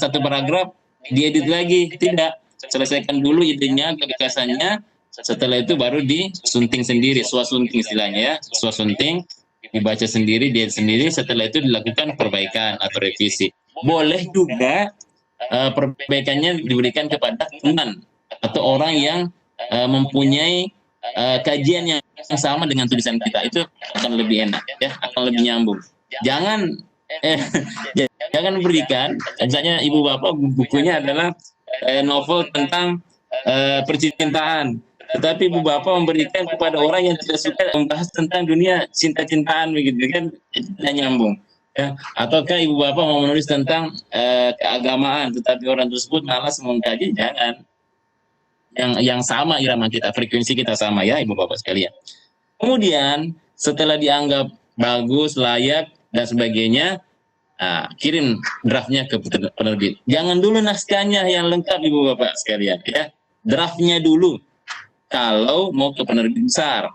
satu paragraf diedit lagi, tidak, selesaikan dulu idenya, gagasannya, setelah itu baru disunting sendiri, swasunting istilahnya ya, swasunting, dibaca sendiri, diedit sendiri, setelah itu dilakukan perbaikan atau revisi. Boleh juga perbaikannya diberikan kepada teman atau orang yang mempunyai kajian yang sama dengan tulisan kita, itu akan lebih enak ya, akan lebih nyambung. Jangan berikan, misalnya ibu bapak bukunya adalah novel tentang percintaan, tetapi ibu bapak memberikan kepada orang yang tidak suka membahas tentang dunia cinta-cintaan begitu kan, tidak nyambung ya. Ataukah ibu bapak mau menulis tentang keagamaan, tetapi orang tersebut malas mengkaji, jangan. Yang sama irama kita, frekuensi kita sama ya ibu bapak sekalian. Kemudian setelah dianggap bagus, layak dan sebagainya, kirim draftnya ke penerbit. Jangan dulu naskahnya yang lengkap ibu bapak sekalian ya, draftnya dulu. Kalau mau ke penerbit besar,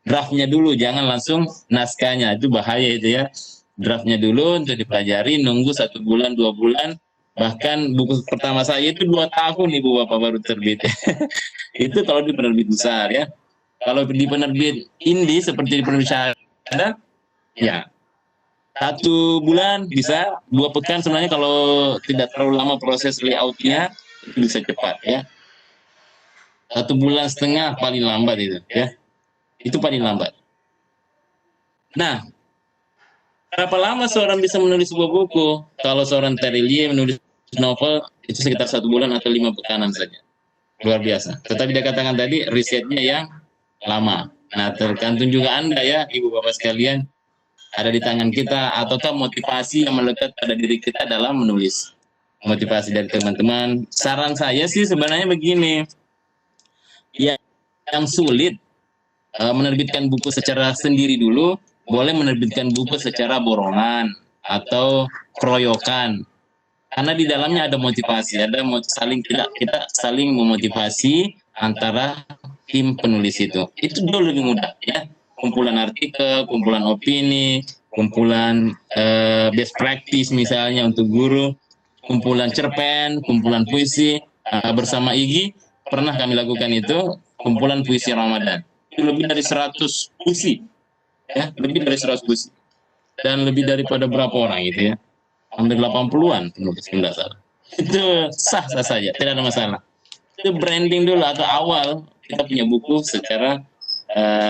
draftnya dulu, jangan langsung naskahnya, itu bahaya itu ya. Draftnya dulu untuk dipelajari, nunggu 1 bulan 2 bulan. Bahkan buku pertama saya itu 2 tahun ibu bapak baru terbit. Itu kalau di penerbit besar ya. Kalau di penerbit indie seperti di penerbit syahada, ya 1 bulan bisa, 2 pekan sebenarnya kalau tidak terlalu lama proses layoutnya, itu bisa cepat ya. 1,5 bulan paling lambat itu ya. Itu paling lambat. Nah, berapa lama seorang bisa menulis sebuah buku? Kalau seorang Terelie menulis novel itu sekitar 1 bulan atau 5 pekanan saja. Luar biasa. Tetapi dia katakan tadi risetnya yang lama. Nah, tergantung juga Anda ya, ibu bapak sekalian, ada di tangan kita, ataukah motivasi yang melekat pada diri kita dalam menulis. Motivasi dari teman-teman. Saran saya sih sebenarnya begini. Ya, yang sulit menerbitkan buku secara sendiri dulu, boleh menerbitkan buku secara borongan atau keroyokan, karena di dalamnya ada motivasi, ada kita saling memotivasi antara tim penulis itu dulu lebih mudah ya. Kumpulan artikel, kumpulan opini, kumpulan best practice misalnya untuk guru, kumpulan cerpen, kumpulan puisi. Bersama IGI pernah kami lakukan itu, kumpulan puisi Ramadan, itu lebih dari 100 puisi ya, lebih dari 100 puisi, dan lebih daripada berapa orang itu ya, hampir 80-an penulis tidak salah. Itu sah-sah saja, tidak ada masalah. Itu branding dulu atau awal kita punya buku secara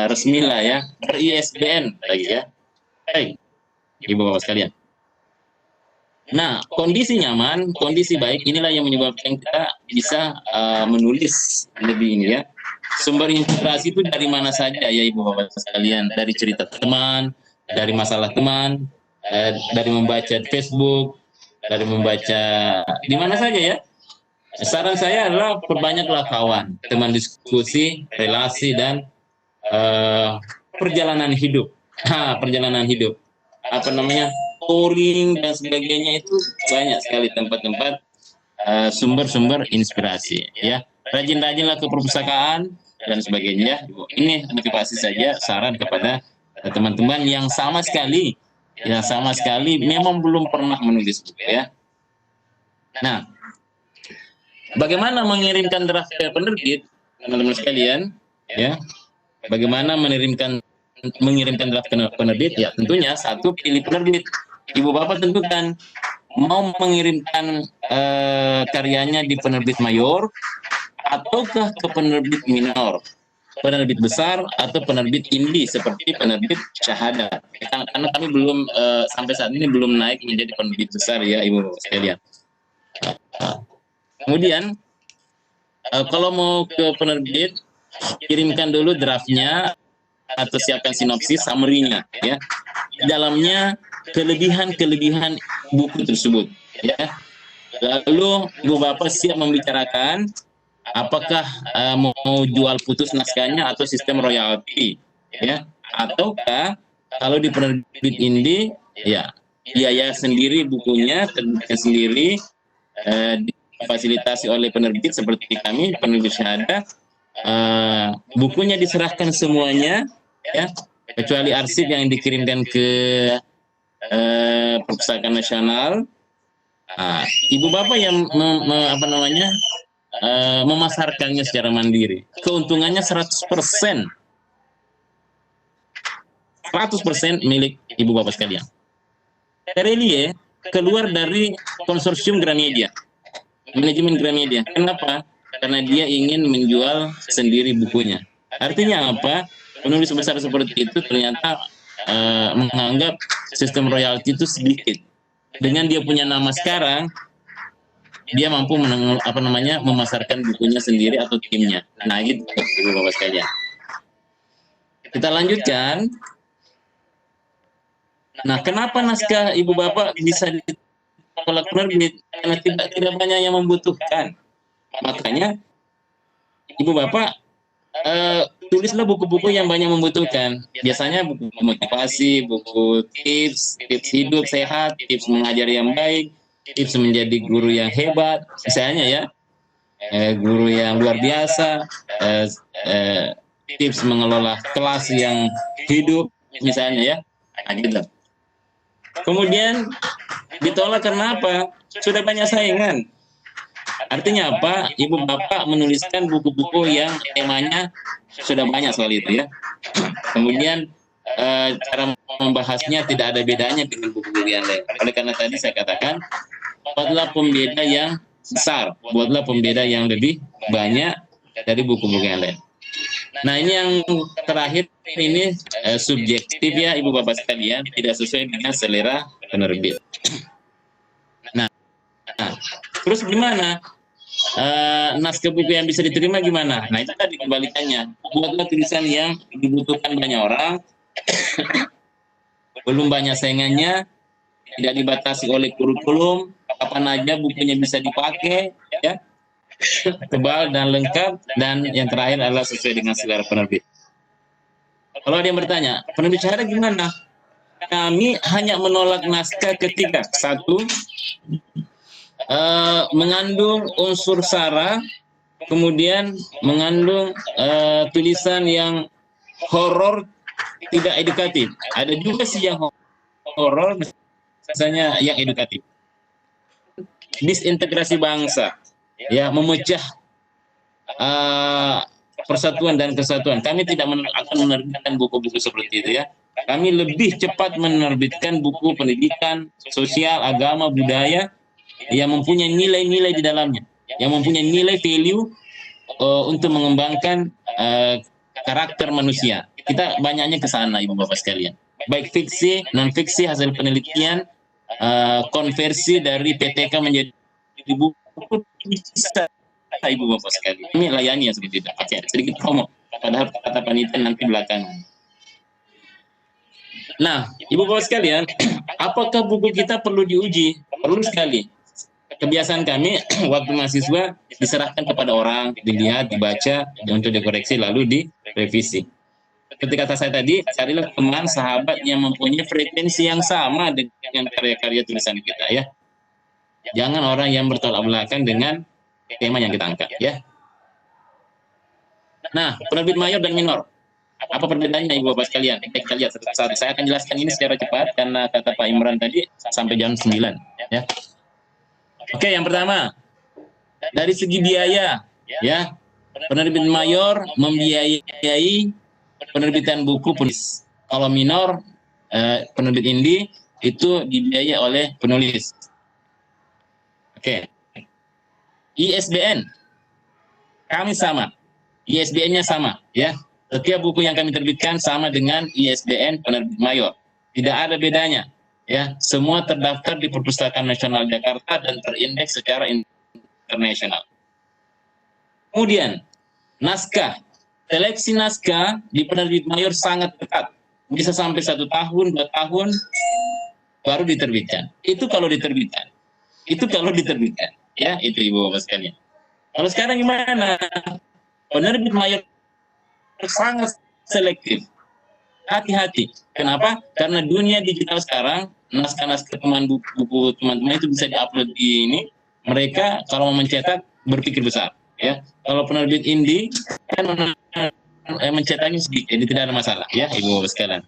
resmi lah ya, ber-ISBN lagi ya. Baik, ibu bapak sekalian. Nah, kondisi nyaman, kondisi baik, inilah yang menyebabkan kita bisa menulis lebih ini ya. Sumber inspirasi itu dari mana saja ya ibu bapak sekalian, dari cerita teman, dari masalah teman, dari membaca Facebook, dari membaca di mana saja ya. Saran saya adalah perbanyaklah kawan, teman diskusi, relasi, dan perjalanan hidup. Perjalanan hidup. Touring dan sebagainya, itu banyak sekali tempat-tempat sumber-sumber inspirasi ya. Rajin-rajinlah ke perpustakaan dan sebagainya. Ini motivasi saja, saran kepada teman-teman yang sama sekali memang belum pernah menulis buku ya. Nah, bagaimana mengirimkan draft ke penerbit, teman-teman sekalian ya? Bagaimana mengirimkan draft ke penerbit? Ya, tentunya satu, pilih penerbit. Ibu bapak tentukan mau mengirimkan karyanya di penerbit mayor ataukah ke penerbit minor. penerbit besar atau penerbit indie seperti penerbit Syahadat. Karena kami belum sampai saat ini belum naik menjadi penerbit besar ya Ibu sekalian. Kemudian kalau mau ke penerbit, kirimkan dulu draftnya atau siapkan sinopsis summary-nya ya. Di dalamnya kelebihan-kelebihan buku tersebut ya. Lalu Ibu Bapak siap membicarakan apakah mau jual putus naskahnya atau sistem royalti ya, ataukah kalau di penerbit indie ya biaya sendiri bukunya, terbitkan sendiri, difasilitasi oleh penerbit seperti kami penerbit Syahadat, bukunya diserahkan semuanya ya, kecuali arsip yang dikirimkan ke Perpustakaan Nasional. Ibu Bapak yang memasarkannya secara mandiri. Keuntungannya 100% milik Ibu Bapak sekalian. Terelie keluar dari konsorsium Gramedia, manajemen Gramedia. Kenapa? Karena dia ingin menjual sendiri bukunya. Artinya apa? Penulis besar seperti itu ternyata menganggap sistem royalti itu sedikit. Dengan dia punya nama sekarang, dia mampu memasarkan bukunya sendiri atau timnya. Nah, gitu Ibu Bapak sekalian. Kita lanjutkan. Nah, kenapa naskah Ibu Bapak bisa ditolak penerbit? Karena tidak banyak yang membutuhkan. Makanya Ibu Bapak tulislah buku-buku yang banyak membutuhkan. Biasanya buku motivasi, buku tips hidup sehat, tips mengajar yang baik, tips menjadi guru yang hebat, misalnya ya, guru yang luar biasa, tips mengelola kelas yang hidup, misalnya ya, nah, gitu. Kemudian ditolak karena apa? Sudah banyak saingan. Artinya apa? Ibu Bapak menuliskan buku-buku yang temanya sudah banyak soal itu ya. Kemudian cara membahasnya tidak ada bedanya dengan buku-buku yang lain. Oleh karena tadi saya katakan, buatlah pembeda yang besar, buatlah pembeda yang lebih banyak dari buku-buku yang lain. Nah, ini yang terakhir ini subjektif ya Ibu Bapak sekalian, tidak sesuai dengan selera penerbit. Nah, terus gimana? Naskah buku yang bisa diterima gimana? Nah, itu tadi kebalikannya. Buatlah tulisan yang dibutuhkan banyak orang, belum banyak saingannya, tidak dibatasi oleh kurikulum, kapan aja bukunya bisa dipakai, ya, tebal dan lengkap, dan yang terakhir adalah sesuai dengan selera penerbit. Kalau ada yang bertanya, penerbit Syahadat gimana? Kami hanya menolak naskah ketika satu, mengandung unsur sara, kemudian mengandung tulisan yang horor tidak edukatif. Ada juga sih yang horor, misalnya yang edukatif. Disintegrasi bangsa, ya, memecah persatuan dan kesatuan. Kami tidak akan menerbitkan buku-buku seperti itu ya. Kami lebih cepat menerbitkan buku pendidikan, sosial, agama, budaya yang mempunyai nilai-nilai di dalamnya, yang mempunyai nilai value untuk mengembangkan karakter manusia. Kita banyaknya ke sana Ibu Bapak sekalian. Baik fiksi, non-fiksi, hasil penelitian, konversi dari PTK menjadi buku bisa Ibu Bapak sekalian. Ini layani ya seperti itu. Oke, sedikit promo. Padahal kata panitia nanti belakangan. Nah, Ibu Bapak sekalian, apakah buku kita perlu diuji? Perlu sekali. Kebiasaan kami waktu mahasiswa diserahkan kepada orang, dilihat, dibaca, untuk dikoreksi lalu direvisi. Seperti kata saya tadi, carilah teman, sahabat yang mempunyai frekuensi yang sama dengan karya-karya tulisan kita ya. Jangan orang yang bertolak belakang dengan tema yang kita angkat ya. Nah, penerbit mayor dan minor. Apa perbedaannya Ibu Bapak sekalian? Kita lihat satu-satu. Saya akan jelaskan ini secara cepat karena kata Pak Imran tadi sampai jam 9 ya. Oke, yang pertama, dari segi biaya, ya, penerbit mayor membiayai penerbitan buku penulis. Kalau minor, penerbit indie itu dibiayai oleh penulis. Oke, ISBN, kami sama, ISBN-nya sama, ya. Setiap buku yang kami terbitkan sama dengan ISBN penerbit mayor. Tidak ada bedanya. Ya, semua terdaftar di Perpustakaan Nasional Jakarta dan terindeks secara internasional. Kemudian, naskah. Seleksi naskah di penerbit mayor sangat ketat. Bisa sampai 1 tahun, 2 tahun, baru diterbitkan. Itu kalau diterbitkan. Itu kalau diterbitkan. Ya, itu Ibu Bapak sekalian. Kalau sekarang gimana? Penerbit mayor sangat selektif. Hati-hati. Kenapa? Karena dunia digital sekarang, naskah-naskah buku teman-teman itu bisa diupload di ini. Mereka kalau mau mencetak berpikir besar. Ya, kalau penerbit indie kan mencetaknya sedikit, jadi tidak ada masalah. Ya, Ibu Bapak sekalian.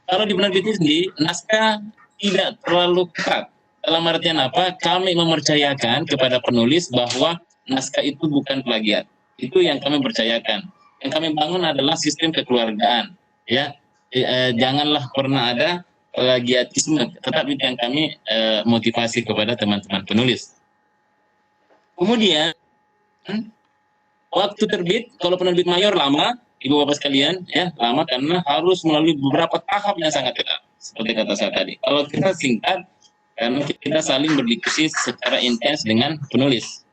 Kalau di penerbit indie, naskah tidak terlalu ketat. Dalam artian apa? Kami mempercayakan kepada penulis bahwa naskah itu bukan plagiat. Itu yang kami percayakan. Yang kami bangun adalah sistem kekeluargaan. Ya, janganlah pernah ada plagiatisme. Tetap itu yang kami motivasi kepada teman-teman penulis. Kemudian waktu terbit, kalau penerbit mayor lama, Ibu Bapak sekalian, ya lama karena harus melalui beberapa tahap yang sangat ketat. Seperti kata saya tadi. Kalau kita singkat, karena kita saling berdiskusi secara intens dengan penulis.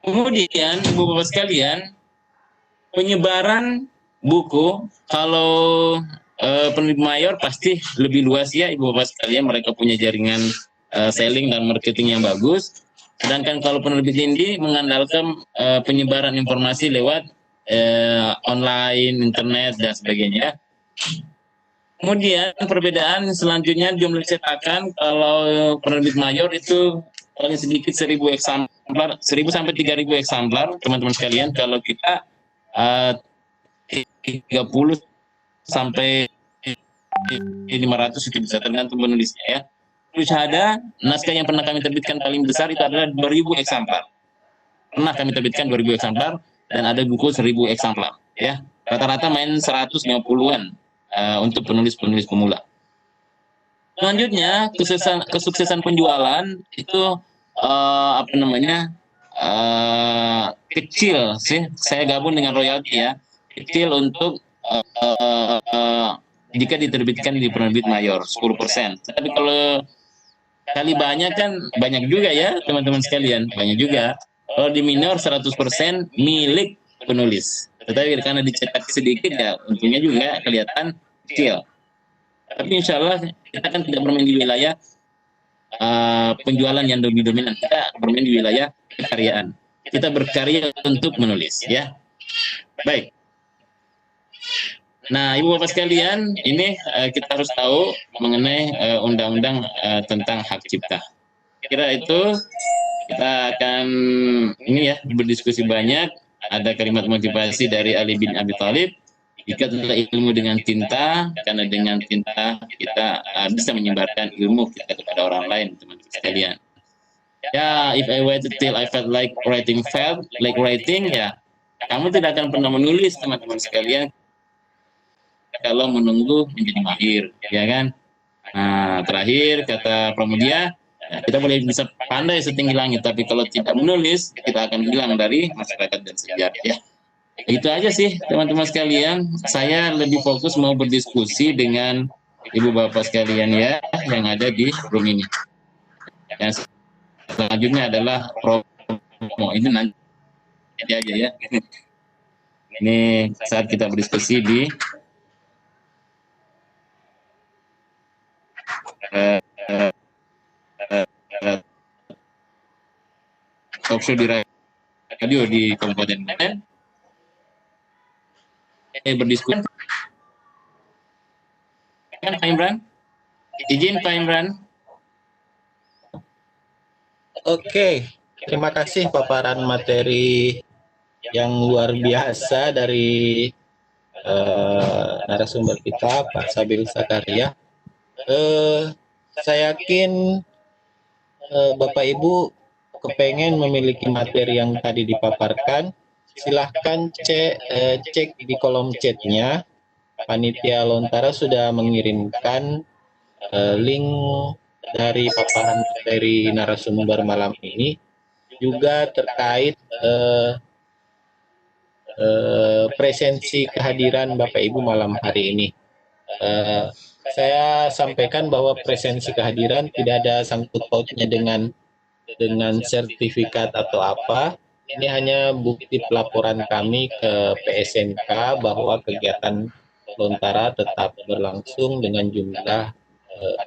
Kemudian, Ibu Bapak sekalian, penyebaran buku, kalau penerbit mayor pasti lebih luas ya Ibu Bapak sekalian, mereka punya jaringan selling dan marketing yang bagus. Sedangkan kalau penerbit indie mengandalkan penyebaran informasi lewat online, internet, dan sebagainya. Kemudian perbedaan selanjutnya jumlah cetakan, kalau penerbit mayor itu paling sedikit 1.000 eksemplar, 1.000 sampai 3.000 eksemplar, teman-teman sekalian. Kalau kita 30 sampai 500 itu bisa tergantung penulisnya ya. Terus ada naskah yang pernah kami terbitkan paling besar itu adalah 2.000 eksemplar. Pernah kami terbitkan 2.000 eksemplar dan ada buku 1.000 eksemplar ya. Rata-rata main 150-an untuk penulis-penulis pemula. Selanjutnya kesuksesan penjualan itu kecil sih. Saya gabung dengan royalti ya. Kecil untuk jika diterbitkan di penerbit mayor 10%. Tapi kalau kali banyak kan banyak juga ya teman-teman sekalian, banyak juga. Kalau di minor 100% milik penulis. Tetapi karena dicetak sedikit ya untungnya juga kelihatan kecil. Tapi insya Allah kita kan tidak bermain di wilayah penjualan yang dominan. Kita bermain di wilayah kekaryaan. Kita berkarya untuk menulis ya. Baik. Nah, Ibu Bapak sekalian, ini kita harus tahu mengenai undang-undang tentang hak cipta. Kira itu kita akan ini ya berdiskusi banyak. Ada kalimat motivasi dari Ali bin Abi Thalib. Jika telah ilmu dengan tinta, karena dengan tinta kita bisa menyebarkan ilmu kita kepada orang lain, teman-teman sekalian. Ya, if I waited till I felt like writing, ya, kamu tidak akan pernah menulis, teman-teman sekalian, kalau menunggu menjadi mahir, ya kan? Nah, terakhir kata Pramudia, ya, kita boleh bisa pandai setinggi langit, tapi kalau tidak menulis, kita akan hilang dari masyarakat dan sejarah. Ya, itu aja sih teman-teman sekalian. Saya lebih fokus mau berdiskusi dengan Ibu Bapak sekalian ya, yang ada di room ini. Yang selanjutnya adalah promo. Ini nanti aja ya. Ini saat kita berdiskusi di talkshow di radio di Kabupaten Medan. Berdiskusi kan Pak Imran? Izin Pak Imran. Oke, terima kasih paparan materi yang luar biasa dari narasumber kita Pak Sabil Sakaria. Saya yakin Bapak Ibu kepengen memiliki materi yang tadi dipaparkan. Silahkan cek di kolom chatnya. Panitia Lontara sudah mengirimkan link dari paparan materi narasumber malam ini, juga terkait presensi kehadiran Bapak Ibu malam hari ini. Saya sampaikan bahwa presensi kehadiran tidak ada sangkut pautnya dengan sertifikat atau apa. Ini hanya bukti pelaporan kami ke PSNK bahwa kegiatan Lontara tetap berlangsung dengan jumlah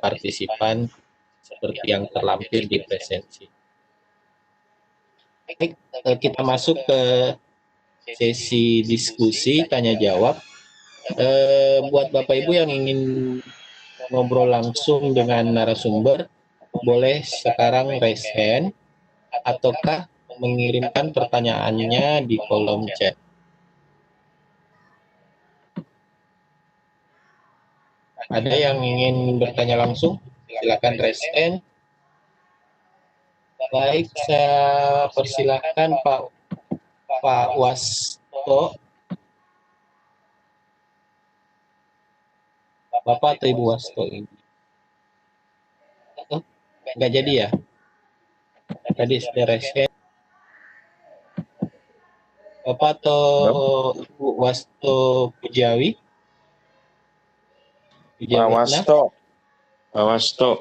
partisipan seperti yang terlampir di presensi. Baik, kita masuk ke sesi diskusi tanya jawab. Buat Bapak Ibu yang ingin ngobrol langsung dengan narasumber, boleh sekarang raise hand ataukah mengirimkan pertanyaannya di kolom chat. Ada yang ingin bertanya langsung? Silakan raise hand. Baik, saya persilahkan Pak Wasto. Bapak atau Ibu Wasto ini? Nggak jadi ya? Tadi sudah raise hand. Bapak atau Ibu Wasto Pujawi? Pak Wasto. Pak Wasto.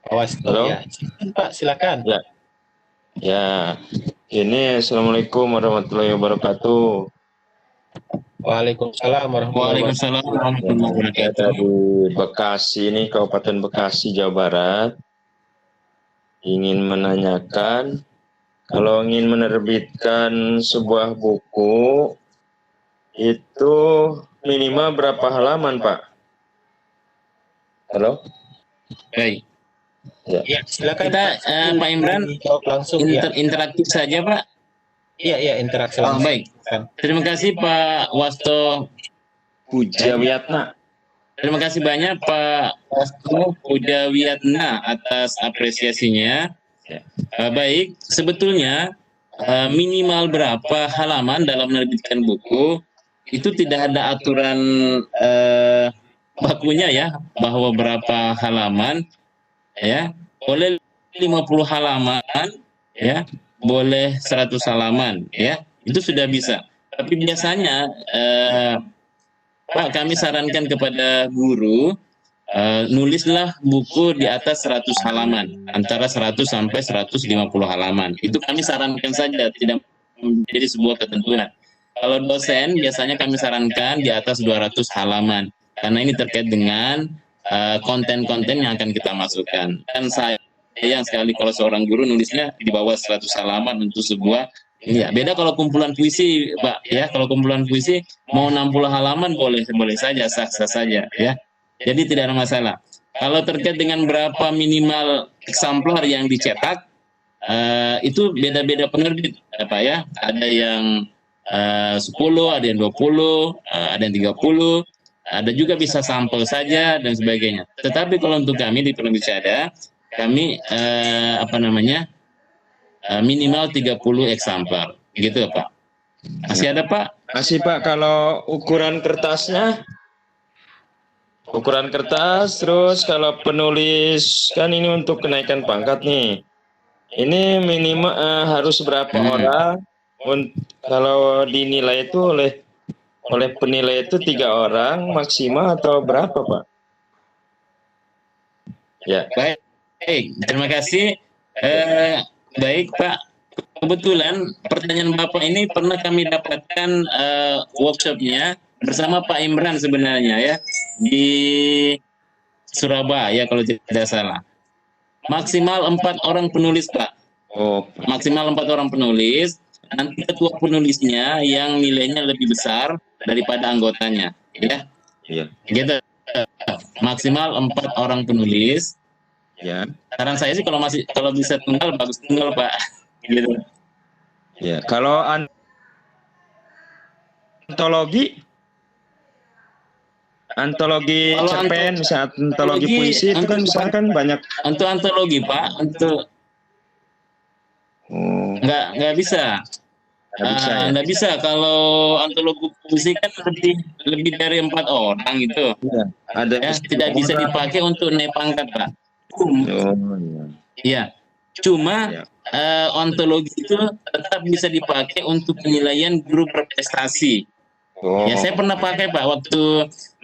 Pak Wasto, halo? Ya. Pak, silakan. Ya. Ini Assalamualaikum warahmatullahi wabarakatuh. Waalaikumsalam warahmatullahi wabarakatuh. Saya dari Bekasi ini, Kabupaten Bekasi, Jawa Barat. Ingin menanyakan, kalau ingin menerbitkan sebuah buku, itu minimal berapa halaman, Pak? Halo? Baik. Ya, silakan. Kita Pak Imran langsung interaktif saja, Pak. Iya, interaksi langsung. Baik. Terima kasih Pak Wasto Pujawiatna. Terima kasih banyak Pak Wasto Pujawiatna atas apresiasinya. Baik, sebetulnya minimal berapa halaman dalam menerbitkan buku itu tidak ada aturan bakunya ya, bahwa berapa halaman ya, boleh 50 halaman ya, boleh 100 halaman ya, itu sudah bisa. Tapi biasanya Pak, kami sarankan kepada guru nulislah buku di atas 100 halaman, antara 100 sampai 150 halaman. Itu kami sarankan saja, tidak menjadi sebuah ketentuan. Kalau dosen biasanya kami sarankan di atas 200 halaman, karena ini terkait dengan konten-konten yang akan kita masukkan. Dan sayang sekali kalau seorang guru nulisnya di bawah 100 halaman untuk sebuah, ya beda kalau kumpulan puisi, Pak ya. Kalau kumpulan puisi mau 60 halaman boleh saja, sah-sah saja ya. Jadi tidak ada masalah. Kalau terkait dengan berapa minimal eksemplar yang dicetak, itu beda-beda penerbit, Pak ya. Ada yang 10, ada yang 20, ada yang 30, ada juga bisa sampel saja dan sebagainya. Tetapi kalau untuk kami di Penerbit Syahada, kami minimal 30 eksemplar, gitu Pak. Masih ada Pak? Masih Pak. Kalau ukuran kertasnya? Ukuran kertas, terus kalau penulis, kan ini untuk kenaikan pangkat nih. Ini minimal harus berapa orang? Kalau dinilai itu oleh penilai itu 3 orang maksimal atau berapa Pak? Ya. Baik, terima kasih. Baik Pak, kebetulan pertanyaan Bapak ini pernah kami dapatkan workshopnya bersama Pak Imran sebenarnya ya, di Surabaya kalau tidak salah. Maksimal 4 orang penulis Pak. Maksimal 4 orang penulis. Nanti ketua penulisnya yang nilainya lebih besar daripada anggotanya, ya. Iya. Gitu. Maksimal 4 orang penulis. Ya. Saran saya sih kalau bisa tunggal, bagus tunggal Pak. Gitu. Ya. Kalau antologi cerpen, misalnya antologi puisi itu kan misalkan banyak. Untuk antologi Pak, nggak bisa. Nggak bisa. Kalau antologi puisi kan lebih dari 4 orang itu. Ya, ada ya, tidak bisa dipakai untuk naik pangkat Pak. Iya. Cuma Ya. ontologi itu tetap bisa dipakai untuk penilaian guru berprestasi. Oh. Ya, saya pernah pakai Pak waktu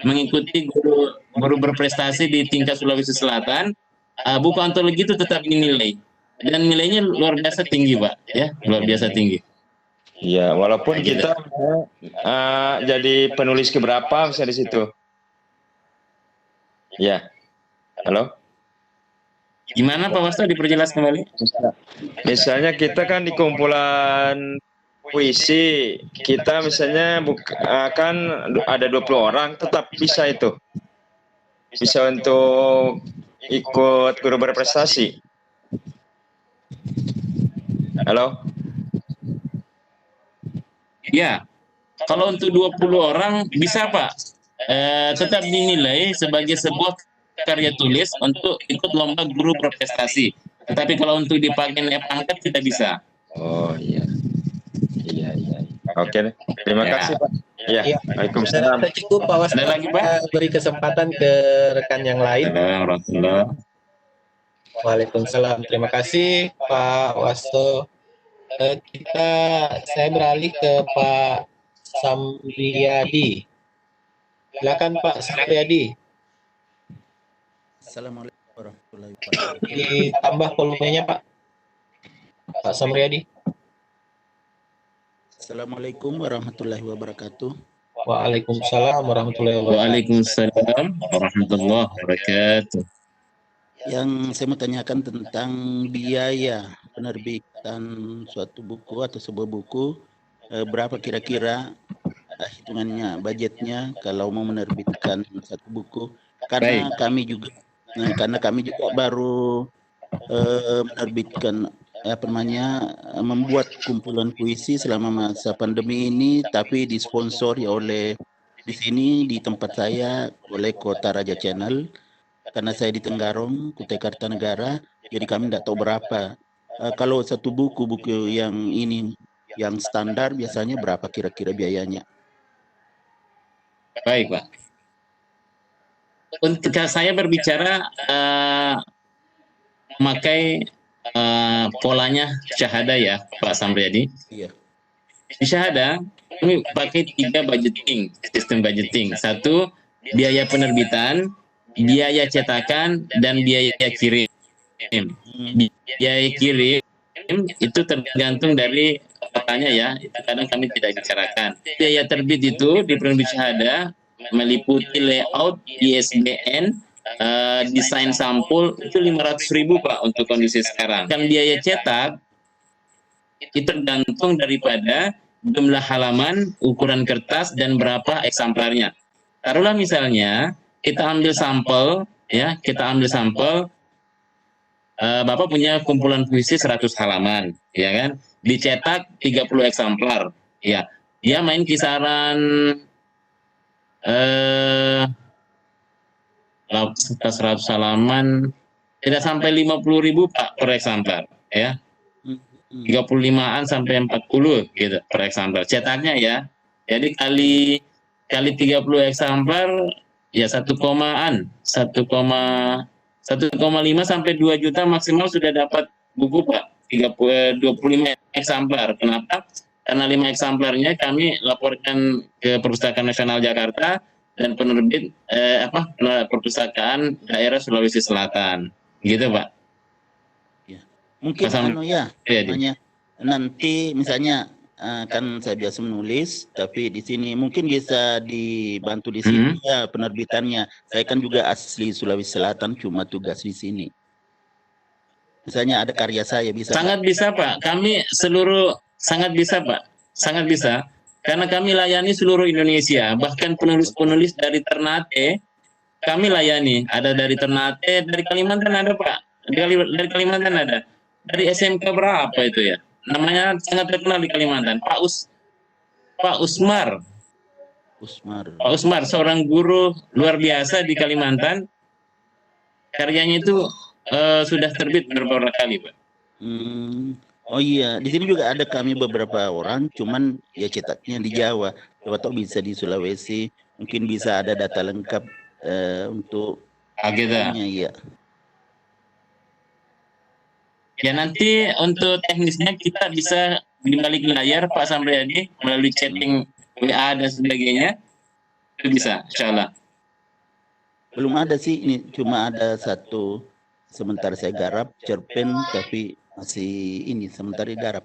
mengikuti guru berprestasi di tingkat Sulawesi Selatan. Buku ontologi itu tetap dinilai dan nilainya luar biasa tinggi Pak, ya luar biasa tinggi. Iya, walaupun Nah, gitu. kita jadi penulis keberapa misalnya di situ. Ya, halo. Gimana Pak Wasto, diperjelas kembali? Misalnya kita kan di kumpulan puisi, kita misalnya akan ada 20 orang, tetap bisa itu. Bisa untuk ikut guru berprestasi. Halo? Ya, kalau untuk 20 orang bisa Pak, tetap dinilai sebagai sebuah karya tulis untuk ikut lomba guru berprestasi. Tetapi kalau untuk dipakai naik pangkat tidak bisa. Oh iya. Iya. Oke, terima Ya. kasih Pak. Ya, Iya. Waalaikumsalam. Saya cukup Pak Wasto. Ada lagi, Pak? Kita beri kesempatan ke rekan yang lain. Assalamualaikum. Waalaikumsalam. Terima kasih Pak Wasto. Saya beralih ke Pak Samriyadi. Silakan Pak Samriyadi. Assalamualaikum warahmatullahi wabarakatuh. Ditambah volumenya Pak. Pak Samriyadi. Assalamualaikum warahmatullahi wabarakatuh. Waalaikumsalam warahmatullahi wabarakatuh. Waalaikumsalam warahmatullahi wabarakatuh. Yang saya mau tanyakan tentang biaya penerbitan suatu buku atau sebuah buku, berapa kira-kira hitungannya, budgetnya kalau mau menerbitkan satu buku? Karena kami juga baru menerbitkan membuat kumpulan puisi selama masa pandemi ini, tapi disponsori oleh di sini di tempat saya oleh Kota Raja Channel. Karena saya di Tenggarong, Kutai Kartanegara, jadi kami tidak tahu berapa. Kalau satu buku yang ini, yang standar biasanya berapa kira-kira biayanya? Baik Pak. Untuk saya berbicara memakai polanya syahada ya Pak Samriyadi. Iya. Di syahada kami pakai 3 budgeting, sistem budgeting. 1, biaya penerbitan, biaya cetakan, dan biaya kirim. Biaya kirim itu tergantung dari kotanya ya, itu kadang kami tidak bicarakan. Biaya terbit itu di penerbit syahada meliputi layout, ISBN, desain sampul itu 500.000 Pak untuk kondisi sekarang. Kan biaya cetak itu tergantung daripada jumlah halaman, ukuran kertas, dan berapa eksemplarnya. Taruhlah misalnya kita ambil sampel, ya, Bapak punya kumpulan puisi 100 halaman, ya kan? Dicetak 30 eksemplar, ya. Dia main kisaran 100 halaman tidak sampai 50.000 Pak per eksemplar, ya. 35-an sampai 40 gitu per eksemplar cetaknya ya. Jadi kali 30 eksemplar ya 1,5 sampai 2 juta maksimal sudah dapat buku Pak. 25 eksemplar. Kenapa? Karena 5 eksemplarnya kami laporkan ke Perpustakaan Nasional Jakarta dan penerbit Perpustakaan Daerah Sulawesi Selatan. Gitu Pak. Mungkin nanti misalnya kan saya biasa menulis, tapi di sini mungkin bisa dibantu di sini ya penerbitannya. Saya kan juga asli Sulawesi Selatan, cuma tugas di sini. Misalnya ada karya saya bisa. Sangat bisa Pak. Kami sangat bisa Pak. Sangat bisa. Karena kami layani seluruh Indonesia. Bahkan penulis-penulis dari Ternate kami layani. Ada dari Ternate, dari Kalimantan ada Pak. Dari Kalimantan ada. Dari SMK berapa itu ya? Namanya sangat terkenal di Kalimantan. Pak Usmar. Pak Usmar, seorang guru luar biasa di Kalimantan. Karyanya itu sudah terbit beberapa kali, Pak. Oh iya, di sini juga ada kami beberapa orang, cuman ya cetaknya di Jawa. Coba tahu bisa di Sulawesi, mungkin bisa ada data lengkap untuk gitu. Iya. Ya nanti untuk teknisnya kita bisa di balik layar Pak Samriyadi melalui chatting WA dan sebagainya itu bisa, insya Allah. Belum ada sih, ini cuma ada satu sebentar saya garap cerpen tapi masih ini sebentar digarap.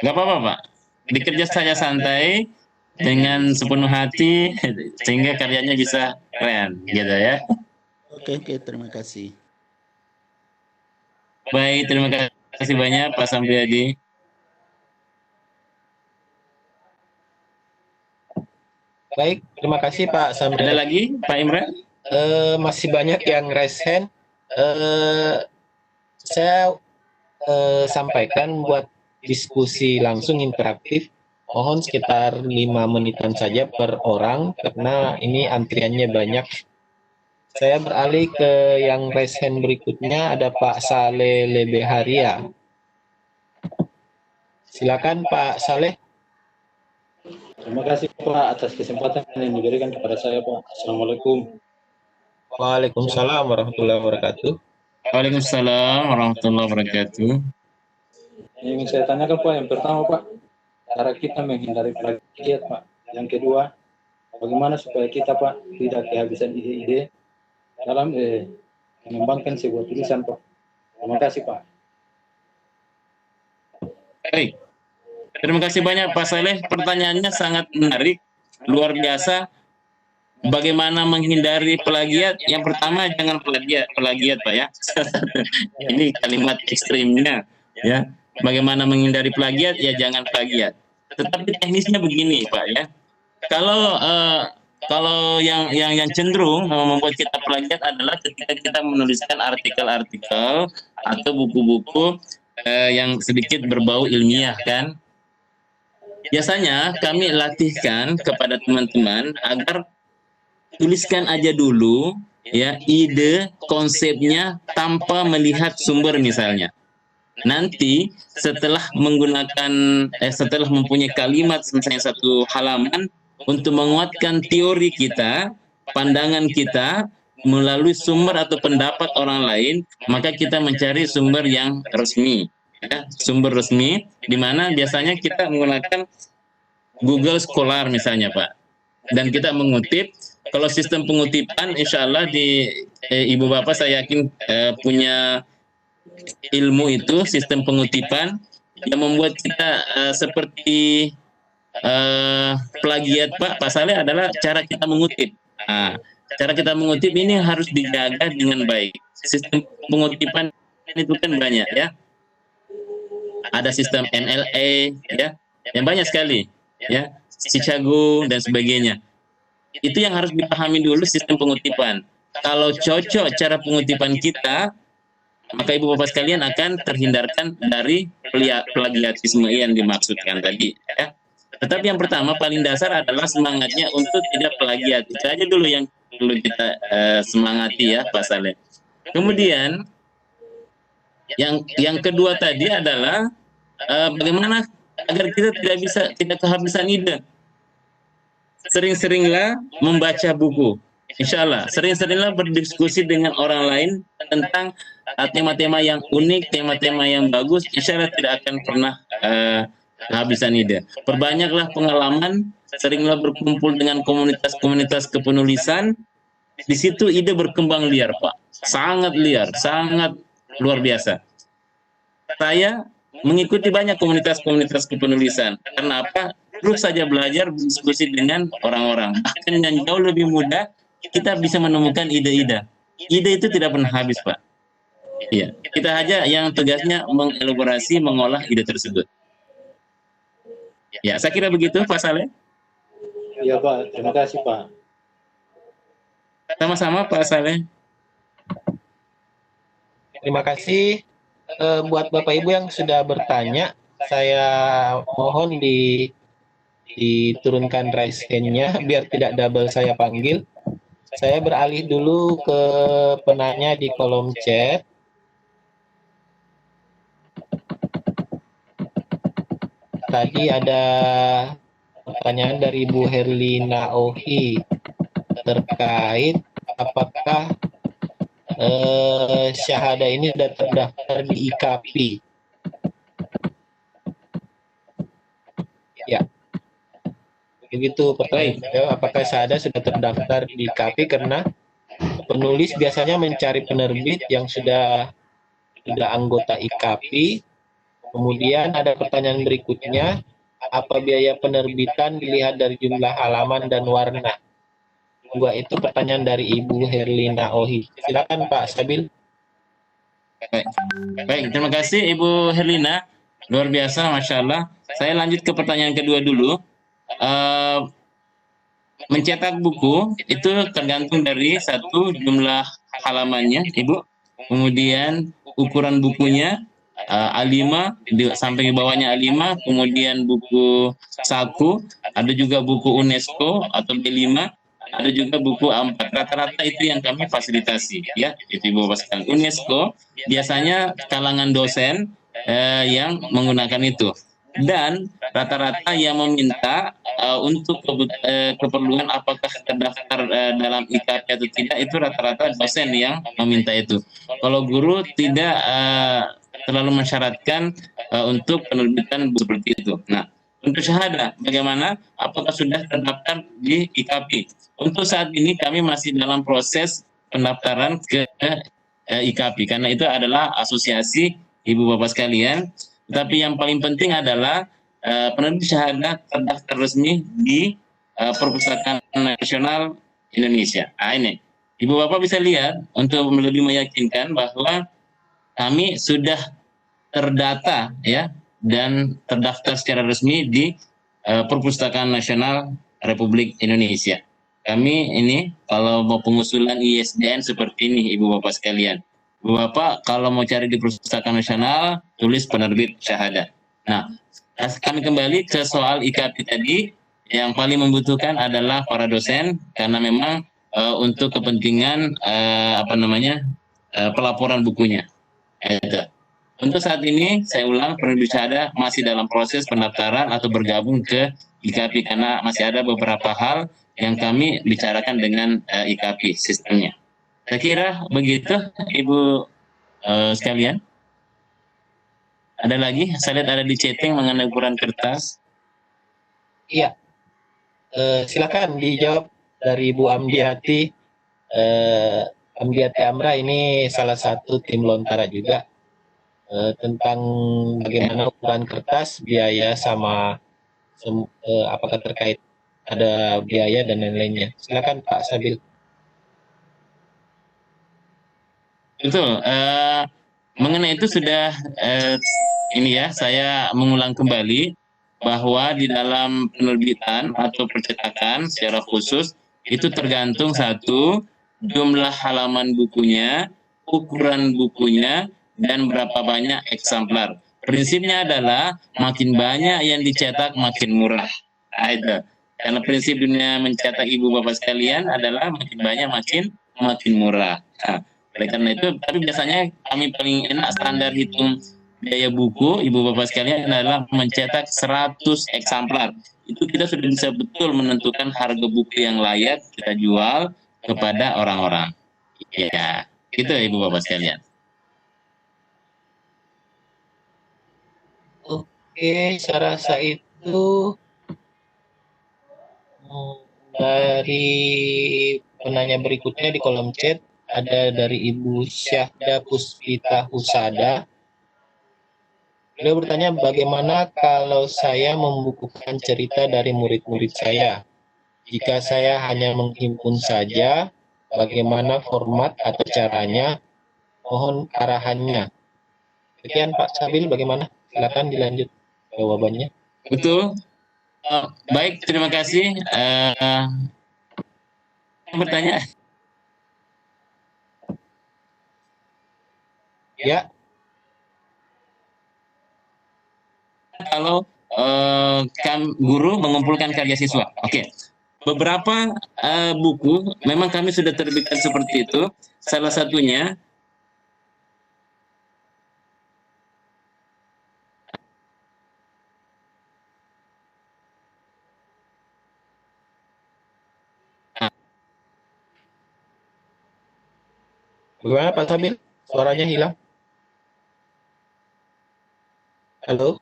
Nggak apa-apa Pak, dikerja saja santai dengan sepenuh hati sehingga karyanya bisa keren gitu ya. Oke, terima kasih. Baik, terima kasih banyak Pak Samriyadi. Baik, terima kasih Pak Ada Samriyadi. lagi Pak Imran? Masih banyak yang raise hand. Saya sampaikan buat diskusi langsung interaktif. Mohon sekitar 5 menitan saja per orang karena ini antriannya banyak. Saya beralih ke yang raise hand berikutnya, ada Pak Saleh Lebeharia. Silakan Pak Saleh. Terima kasih Pak atas kesempatan yang diberikan kepada saya Pak. Assalamualaikum. Waalaikumsalam warahmatullahi wabarakatuh. Waalaikumsalam warahmatullahi wabarakatuh. Yang ingin saya tanyakan Pak, yang pertama Pak, cara kita menghindari plagiat Pak. Yang kedua, bagaimana supaya kita Pak tidak kehabisan ide-ide dalam mengembangkan sebuah tulisan Pak. Terima kasih Pak. Baik. Terima kasih banyak Pak Saleh. Pertanyaannya sangat menarik, luar biasa. Bagaimana menghindari plagiat? Yang pertama jangan plagiat Pak ya. Ini kalimat ekstrimnya ya. Bagaimana menghindari plagiat? Ya jangan plagiat. Tetapi teknisnya begini Pak ya. Kalau yang cenderung membuat kita plagiat adalah ketika kita menuliskan artikel-artikel atau buku-buku yang sedikit berbau ilmiah kan. Biasanya kami latihkan kepada teman-teman agar tuliskan aja dulu ya ide konsepnya tanpa melihat sumber misalnya. Nanti setelah setelah mempunyai kalimat misalnya satu halaman untuk menguatkan teori kita, pandangan kita melalui sumber atau pendapat orang lain, maka kita mencari sumber yang resmi. Ya, sumber resmi di mana biasanya kita menggunakan Google Scholar misalnya Pak, dan kita mengutip. Kalau sistem pengutipan insya Allah di Ibu Bapak saya yakin punya ilmu itu sistem pengutipan yang membuat kita seperti plagiat Pak Saleh adalah cara kita mengutip. Nah, cara kita mengutip ini harus dijaga dengan baik. Sistem pengutipan itu kan banyak ya. Ada sistem NLA ya, yang banyak sekali ya, Chicago dan sebagainya. Itu yang harus dipahami dulu sistem pengutipan. Kalau cocok cara pengutipan kita, maka Ibu Bapak sekalian akan terhindarkan dari plagiatisme yang dimaksudkan tadi ya. Tetapi yang pertama paling dasar adalah semangatnya untuk tidak plagiat. Itu aja dulu yang perlu kita semangati ya Pak Saleh. Kemudian yang kedua tadi adalah bagaimana agar kita tidak kehabisan ide. Sering-seringlah membaca buku. Insya Allah, sering-seringlah berdiskusi dengan orang lain tentang tema-tema yang unik, tema-tema yang bagus. Insya Allah tidak akan pernah kehabisan ide. Perbanyaklah pengalaman, seringlah berkumpul dengan komunitas-komunitas kepenulisan. Di situ ide berkembang liar, Pak. Sangat liar, sangat luar biasa. Saya mengikuti banyak komunitas-komunitas kepenulisan. Karena apa? Terus saja belajar berdiskusi dengan orang-orang. Bahkan yang jauh lebih mudah, kita bisa menemukan ide-ide. Ide itu tidak pernah habis, Pak. Iya, kita aja yang tugasnya mengelaborasi, mengolah ide tersebut. Ya, saya kira begitu, Pak Saleh. Iya, Pak. Terima kasih, Pak. Sama-sama, Pak Saleh. Terima kasih buat Bapak Ibu yang sudah bertanya. Saya mohon diturunkan raise hand-nya biar tidak double saya panggil. Saya beralih dulu ke penanya di kolom chat. Tadi ada pertanyaan dari Bu Herlina Ohi terkait apakah Syahada ini sudah terdaftar di IKP. Ya, begitu pertanyaan. Apakah Syahada sudah terdaftar di IKP? Karena penulis biasanya mencari penerbit yang sudah anggota IKP. Kemudian ada pertanyaan berikutnya, apa biaya penerbitan dilihat dari jumlah halaman dan warna? Dua itu pertanyaan dari Ibu Herlina Ohi. Silakan Pak Sabil. Baik, terima kasih Ibu Herlina. Luar biasa, Masya Allah. Saya lanjut ke pertanyaan kedua dulu. Mencetak buku itu tergantung dari satu jumlah halamannya, Ibu. Kemudian ukuran bukunya A5 sampai ke bawahnya A5, kemudian buku saku, ada juga buku UNESCO atau B5, ada juga buku A4. Rata-rata itu yang kami fasilitasi, ya, itu Ibu Bapak sekalian. UNESCO biasanya kalangan dosen yang menggunakan itu. Dan rata-rata yang meminta untuk keperluan apakah terdaftar dalam IKP atau tidak, itu rata-rata dosen yang meminta itu. Kalau guru tidak terlalu mensyaratkan untuk penerbitan buku seperti itu. Nah, untuk syahada, bagaimana? Apakah sudah terdaftar di IKP? Untuk saat ini kami masih dalam proses pendaftaran ke IKP, karena itu adalah asosiasi Ibu Bapak sekalian. Tapi yang paling penting adalah penerbit syahada terdaftar resmi di Perpustakaan Nasional Indonesia. Nah, ini Ibu Bapak bisa lihat untuk lebih meyakinkan bahwa kami sudah terdata, ya, dan terdaftar secara resmi di Perpustakaan Nasional Republik Indonesia. Kami ini kalau mau pengusulan ISBN seperti ini, Ibu Bapak sekalian. Ibu Bapak kalau mau cari di Perpustakaan Nasional, tulis penerbit syahada. Nah, kami kembali ke soal IKP tadi. Yang paling membutuhkan adalah para dosen, karena memang untuk kepentingan pelaporan bukunya. Untuk saat ini, saya ulang, penerbit syahada masih dalam proses pendaftaran atau bergabung ke IKP, karena masih ada beberapa hal yang kami bicarakan dengan IKP sistemnya. Saya kira begitu, Ibu sekalian. Ada lagi? Saya lihat ada di chatting mengenai ukuran kertas. Iya. Silakan dijawab dari Ibu Amdiati. Amdiati Amra ini salah satu tim Lontara juga, tentang bagaimana ukuran kertas, biaya, sama apakah terkait ada biaya dan lain-lainnya. Silakan Pak Sabil. Betul. Mengenai itu sudah ini ya, saya mengulang kembali bahwa di dalam penerbitan atau percetakan secara khusus itu tergantung satu, jumlah halaman bukunya, ukuran bukunya, dan berapa banyak eksemplar. Prinsipnya adalah makin banyak yang dicetak makin murah. Nah, itu. Karena prinsip dunia mencetak Ibu Bapak sekalian adalah makin banyak makin murah. Nah, oleh karena itu, tapi biasanya kami paling enak standar hitung biaya buku, Ibu Bapak sekalian, adalah mencetak 100 eksemplar. Itu kita sudah bisa betul menentukan harga buku yang layak kita jual kepada orang-orang. Ya, gitu Ibu Bapak sekalian. Oke, saya rasa itu dari penanya berikutnya di kolom chat. Ada dari Ibu Syahda Puspita Husada. Beliau bertanya, bagaimana kalau saya membukukan cerita dari murid-murid saya? Jika saya hanya menghimpun saja, bagaimana format atau caranya? Mohon arahannya. Sekian Pak Sabil, bagaimana? Silakan dilanjut jawabannya. Betul. Baik, terima kasih. Bertanya. Ya. Kalau guru mengumpulkan karya siswa. Oke. Beberapa buku memang kami sudah terbitkan seperti itu. Salah satunya Bagaimana Pak Sabil? Suaranya hilang. Halo?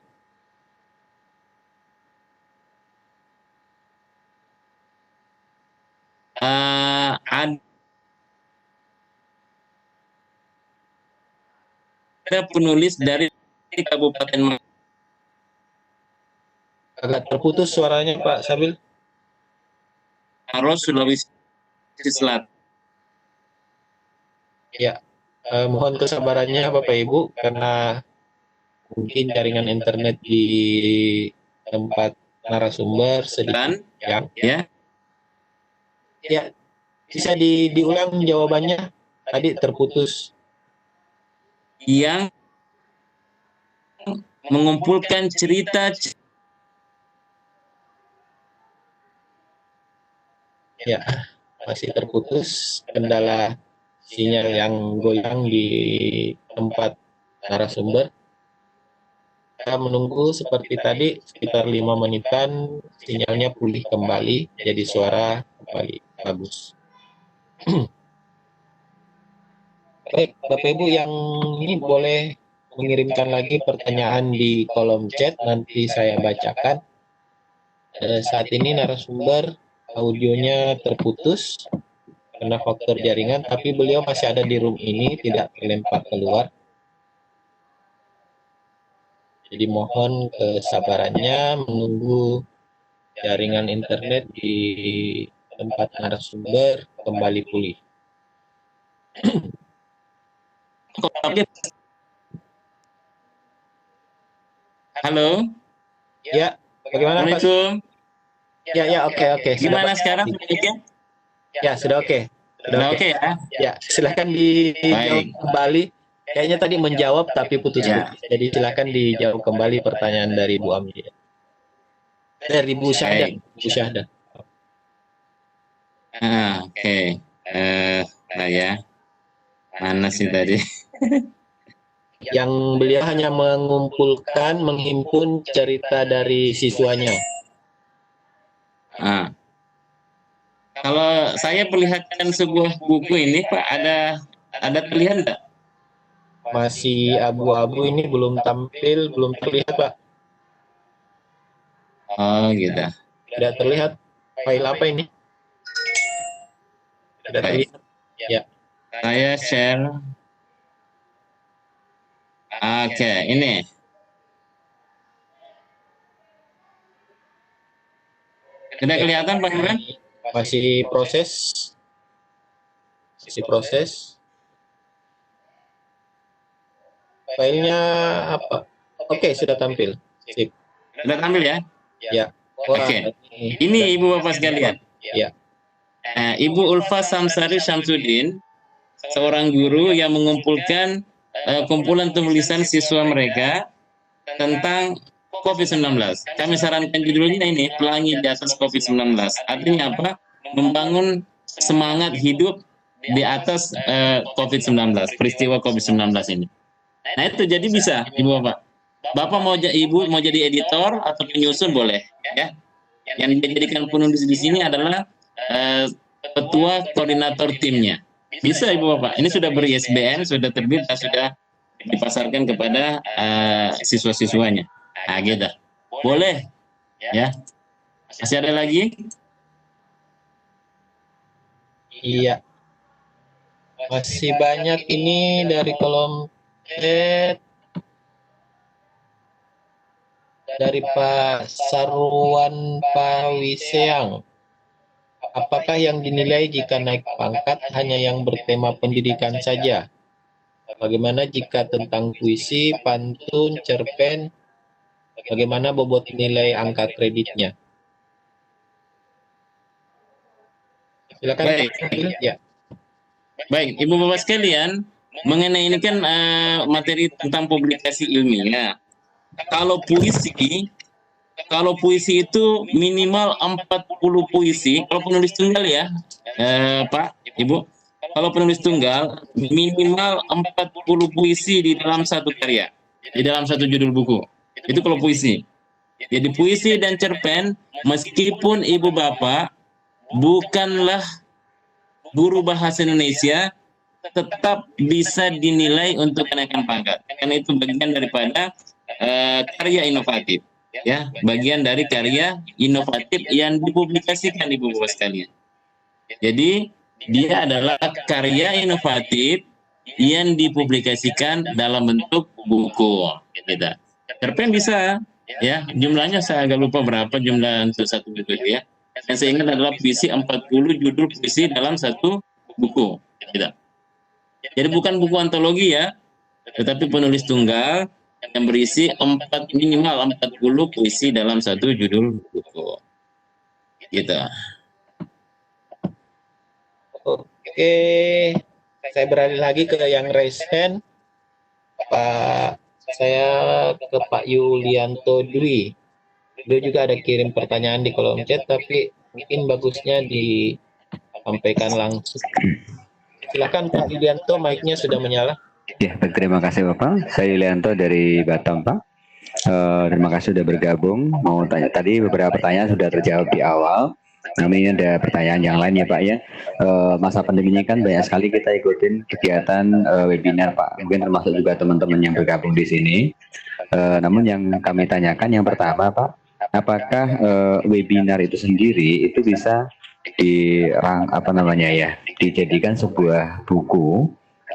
Ada penulis dari Kabupaten Agak terputus suaranya Pak Sabil. Maros, Sulawesi Selatan. Ya, mohon kesabarannya Bapak Ibu karena mungkin jaringan internet di tempat narasumber sedikit yang Ya, ya bisa diulang jawabannya tadi terputus. yang mengumpulkan cerita Ya, masih terputus kendala sinyal yang goyang di tempat narasumber. Kita menunggu seperti tadi sekitar 5 menitan sinyalnya pulih kembali jadi suara kembali bagus. Baik, Bapak Ibu yang ini boleh mengirimkan lagi pertanyaan di kolom chat, nanti saya bacakan. Saat ini narasumber audionya terputus karena faktor jaringan, tapi beliau masih ada di room ini, tidak terlempar keluar. Jadi mohon kesabarannya menunggu jaringan internet di tempat narasumber kembali pulih. Halo. Ya, bagaimana Pak? Assalamualaikum. Ya, oke. Gimana sekarang? Ya, sudah oke. Sudah oke ya? Ya, silahkan dijawab Baik. kembali. Kayaknya tadi menjawab tapi putus. Ya. Jadi silahkan dijawab kembali pertanyaan dari Bu Ami. Dari Bu Syahda. Baik. Bu Syahda. Oke. Ya. Mana sih tadi? Yang beliau hanya mengumpulkan, menghimpun cerita dari siswanya. Kalau saya perlihatkan sebuah buku ini, Pak, ada pilihan nggak? Masih abu-abu ini, belum tampil, belum terlihat Pak. Oh gitu. Tidak terlihat. File apa ini? Tidak Baik. terlihat. Ya. Saya share. Oke, ini. Sudah kelihatan Pak Imran? Masih proses. Filenya apa? Oke, sudah tampil. Sip. Sudah tampil ya? Ya. Wah, Oke. Ini Ibu Bapak sekalian. Ya. Ibu Ulfa Samsari Syamsuddin, seorang guru yang mengumpulkan kumpulan tulisan siswa mereka tentang COVID-19. Kami sarankan judulnya ini, Pelangi di Atas COVID-19. Artinya apa? Membangun semangat hidup di atas COVID-19, peristiwa COVID-19 ini. Nah itu jadi bisa, Ibu Bapak. Bapak Ibu mau jadi editor atau penyusun boleh, ya. Yang dijadikan penulis di sini adalah ketua koordinator timnya. Bisa Ibu Bapak. Ini sudah ber-ISBN, sudah terbit, sudah dipasarkan kepada siswa-siswanya. Nah gitu. Boleh, ya. Masih ada lagi? Iya. Masih banyak ini dari kolom chat. Dari Pak Sarwan Pawiseang. Apakah yang dinilai jika naik pangkat hanya yang bertema pendidikan saja? Bagaimana jika tentang puisi, pantun, cerpen? Bagaimana bobot nilai angka kreditnya? Silakan. Baik. Ya. Baik, Ibu Bapak sekalian, mengenai ini kan materi tentang publikasi ilmiah. Kalau puisi itu minimal 40 puisi, kalau penulis tunggal ya, Pak, Ibu, kalau penulis tunggal minimal 40 puisi di dalam satu karya, di dalam satu judul buku. Itu kalau puisi. Jadi puisi dan cerpen, meskipun Ibu Bapak bukanlah guru bahasa Indonesia, tetap bisa dinilai untuk kenaikan pangkat. Karena itu bagian daripada karya inovatif. Ya, bagian dari karya inovatif yang dipublikasikan Ibu-Bapak sekalian. Jadi, dia adalah karya inovatif yang dipublikasikan dalam bentuk buku. Gitu. Cerpen bisa, ya, jumlahnya saya agak lupa berapa jumlah untuk satu buku itu ya. Yang saya ingat adalah puisi 40 judul puisi dalam satu buku. Gitu. Jadi bukan buku antologi ya, tetapi penulis tunggal yang berisi minimal 40 puisi dalam satu judul buku. Gitu. Oke, saya beralih lagi ke yang raise hand. Pak, saya ke Pak Yulianto Dwi. Beliau juga ada kirim pertanyaan di kolom chat, tapi mungkin bagusnya disampaikan langsung. Silakan Pak Yulianto, mic-nya sudah menyala. Ya, terima kasih Bapak. Saya Yulianto dari Batam, Pak. Terima kasih sudah bergabung. Mau tanya tadi beberapa pertanyaan sudah terjawab di awal. Namun ini ada pertanyaan yang lain ya Pak ya. Masa pandemi ini kan banyak sekali kita ikutin kegiatan webinar Pak. Mungkin termasuk juga teman-teman yang bergabung di sini. Namun yang kami tanyakan yang pertama Pak, apakah webinar itu sendiri itu bisa dijadikan sebuah buku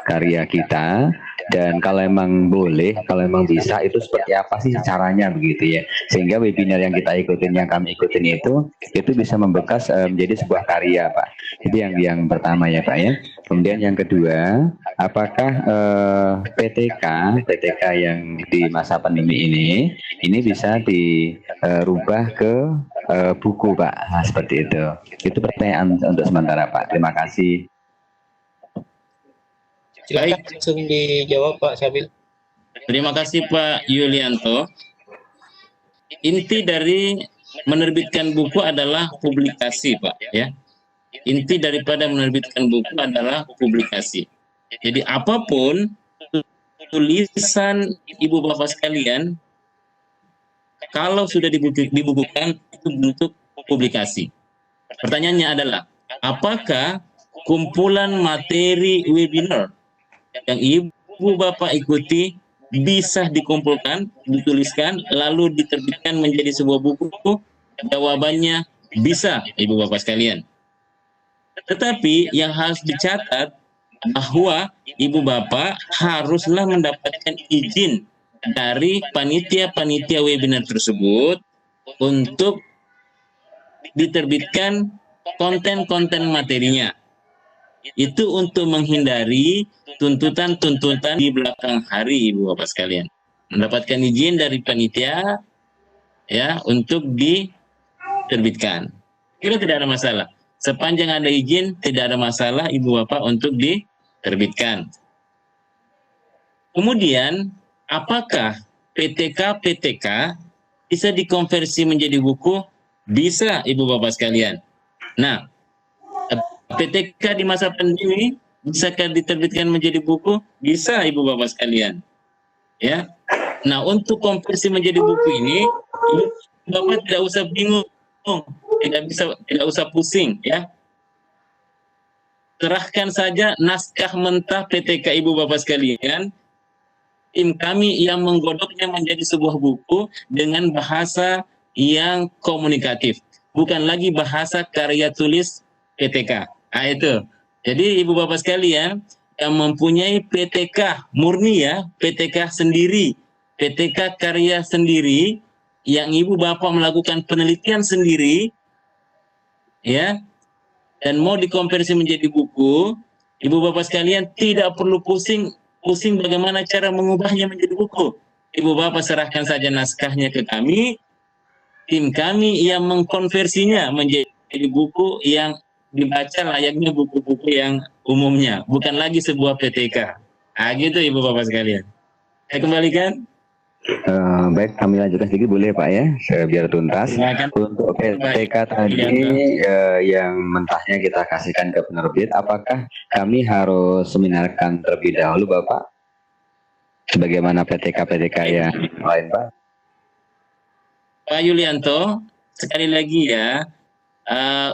karya kita, dan kalau emang boleh, kalau emang bisa, itu seperti apa sih caranya begitu ya, sehingga webinar yang kita ikutin, yang kami ikutin itu bisa membekas menjadi sebuah karya Pak. Itu yang pertama ya Pak ya. Kemudian yang kedua, apakah PTK yang di masa pandemi ini bisa dirubah ke buku Pak? Nah, seperti itu. Itu pertanyaan untuk sementara Pak. Terima kasih. Silakan langsung dijawab Pak Sabil. Terima kasih Pak Yulianto. Inti dari menerbitkan buku adalah publikasi Pak ya. Inti daripada menerbitkan buku adalah publikasi. Jadi apapun tulisan Ibu Bapak sekalian, kalau sudah dibukukan itu bentuk publikasi. Pertanyaannya adalah, apakah kumpulan materi webinar yang Ibu Bapak ikuti bisa dikumpulkan, dituliskan, lalu diterbitkan menjadi sebuah buku? Jawabannya bisa, Ibu Bapak sekalian. Tetapi yang harus dicatat bahwa Ibu Bapak haruslah mendapatkan izin dari panitia-panitia webinar tersebut untuk diterbitkan konten-konten materinya. Itu untuk menghindari tuntutan-tuntutan di belakang hari Ibu Bapak sekalian. Mendapatkan izin dari panitia ya untuk diterbitkan. Kira tidak ada masalah. Sepanjang ada izin tidak ada masalah Ibu Bapak untuk diterbitkan. Kemudian apakah PTK bisa dikonversi menjadi buku? Bisa Ibu Bapak sekalian. Nah, PTK di masa pandemi bisakah diterbitkan menjadi buku? Bisa Ibu Bapak sekalian. Ya. Nah, untuk konversi menjadi buku ini, Ibu Bapak tidak usah bingung, tidak usah pusing ya. Serahkan saja naskah mentah PTK Ibu Bapak sekalian. Tim kami yang menggodoknya menjadi sebuah buku dengan bahasa yang komunikatif. Bukan lagi bahasa karya tulis PTK. Nah, itu. Jadi Ibu Bapak sekalian yang mempunyai PTK murni ya, PTK sendiri, PTK karya sendiri, yang Ibu Bapak melakukan penelitian sendiri, ya, dan mau dikonversi menjadi buku, Ibu Bapak sekalian tidak perlu pusing bagaimana cara mengubahnya menjadi buku. Ibu Bapak serahkan saja naskahnya ke kami, tim kami yang mengkonversinya menjadi buku yang dibaca layaknya buku-buku yang umumnya, bukan lagi sebuah PTK. Nah, gitu Ibu Bapak sekalian. Saya kembalikan. Baik, kami lanjutkan sedikit boleh Pak ya, biar tuntas. Untuk PTK tadi yang mentahnya kita kasihkan ke penerbit, apakah kami harus seminarkan terlebih dahulu Bapak? Sebagaimana PTK yang lain Pak? Pak Yulianto, sekali lagi ya,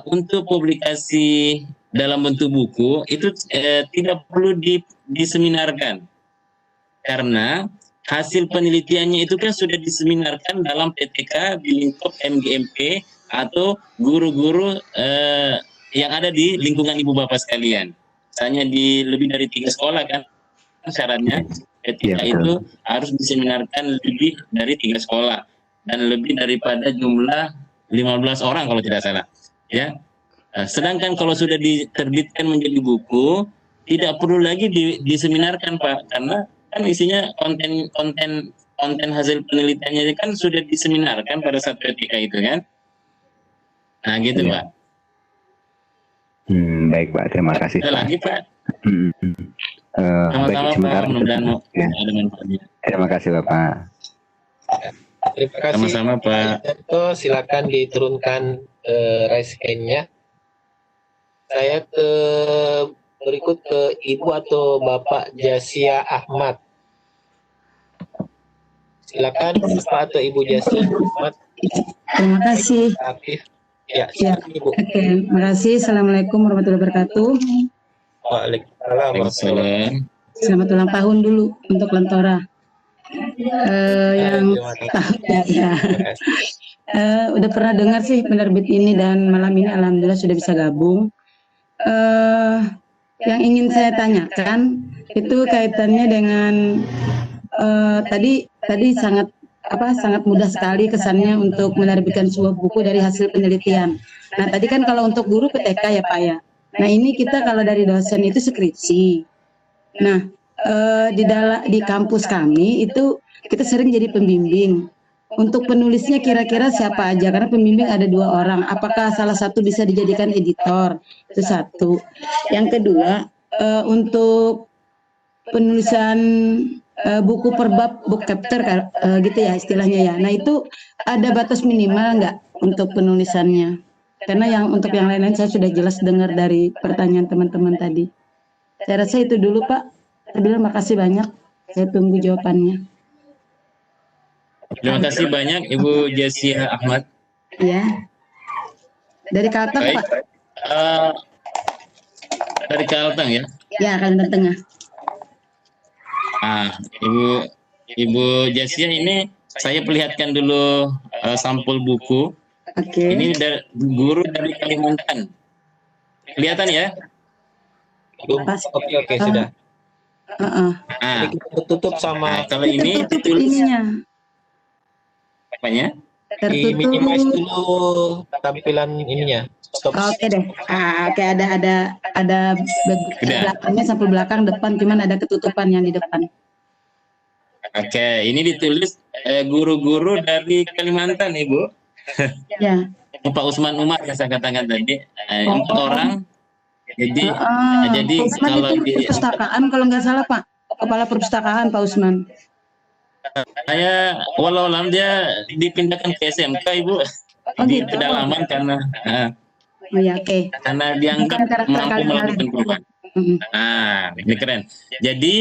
untuk publikasi dalam bentuk buku itu tidak perlu diseminarkan, karena hasil penelitiannya itu kan sudah diseminarkan dalam PTK di lingkup MGMP atau guru-guru yang ada di lingkungan ibu bapak sekalian. Misalnya di lebih dari 3 sekolah kan syaratnya ketika itu harus diseminarkan lebih dari 3 sekolah dan lebih daripada jumlah 15 orang kalau tidak salah, ya. Sedangkan kalau sudah diterbitkan menjadi buku, tidak perlu lagi diseminarkan, Pak, karena kan isinya konten hasil penelitiannya kan sudah diseminarkan pada saat PTK itu kan. Nah, gitu, Pak. Baik, Pak. Terima kasih. Ada lagi, Pak. Baik, Sama-sama, sebentar. Pak. Mudah-mudahan ada manfaatnya. Terima kasih, Bapak. Terima kasih. Sama-sama, Pak. Itu silakan diturunkan raise hand-nya. Saya berikut ke Ibu atau Bapak Jasia Ahmad. Silakan Bapak atau Ibu Jasia Ahmad. Terima kasih. Aktif. Ya, Ya, silakan Ibu. oke. Terima kasih. Assalamualaikum warahmatullahi wabarakatuh. Waalaikumsalam. Waalaikumsalam. Selamat ulang tahun dulu untuk Lentora. Yang Terima kasih. ya. Terima kasih. Udah pernah dengar sih penerbit ini dan malam ini alhamdulillah sudah bisa gabung. Yang ingin saya tanyakan itu kaitannya dengan tadi sangat mudah sekali kesannya untuk menerbitkan sebuah buku dari hasil penelitian. Nah, tadi kan kalau untuk guru PTK ya Pak ya. Nah, ini kita kalau dari dosen itu skripsi. Nah, di kampus kami itu kita sering jadi pembimbing. Untuk penulisnya kira-kira siapa aja? Karena pembimbing ada 2 orang. Apakah salah satu bisa dijadikan editor? Itu satu. Yang kedua, untuk penulisan buku per bab, book chapter gitu ya istilahnya ya. Nah, itu ada batas minimal nggak untuk penulisannya? Karena untuk yang lain-lain saya sudah jelas dengar dari pertanyaan teman-teman tadi. Saya rasa itu dulu Pak. Terima kasih banyak. Saya tunggu jawabannya. Terima kasih banyak Ibu Jasia Ahmad. Ya. Dari Kalteng Baik. Pak? Dari Kalteng ya. Ya, Kalimantan Tengah. Ibu Jasia, ini saya perlihatkan dulu sampul buku. Oke. Ini dari guru dari Kalimantan. Kelihatan ya? Pas. Oke, sudah. Nah, Jadi kita tutup sama kalau ini Tertutup ditulis ininya. apanya? di minimize Tertutup. dulu tampilan ininya. Stop. Oke deh. Oke, ada belakangnya sampai belakang, depan cuman ada ketutupan yang di depan. Oke, ini ditulis guru-guru dari Kalimantan, Ibu. Ya. Pak Usman Umar yang saya katakan tadi, 4 orang. Jadi, jadi Pak Usman kalau itu perpustakaan kalau nggak salah Pak, kepala perpustakaan Pak Usman. saya walau alam dia dipindahkan ke SMK, Ibu, di gitu. pedalaman karena Oh ya, oke. karena dianggap Bukan karakter mampu kalian. melakukan perubahan. Nah, ini keren. Jadi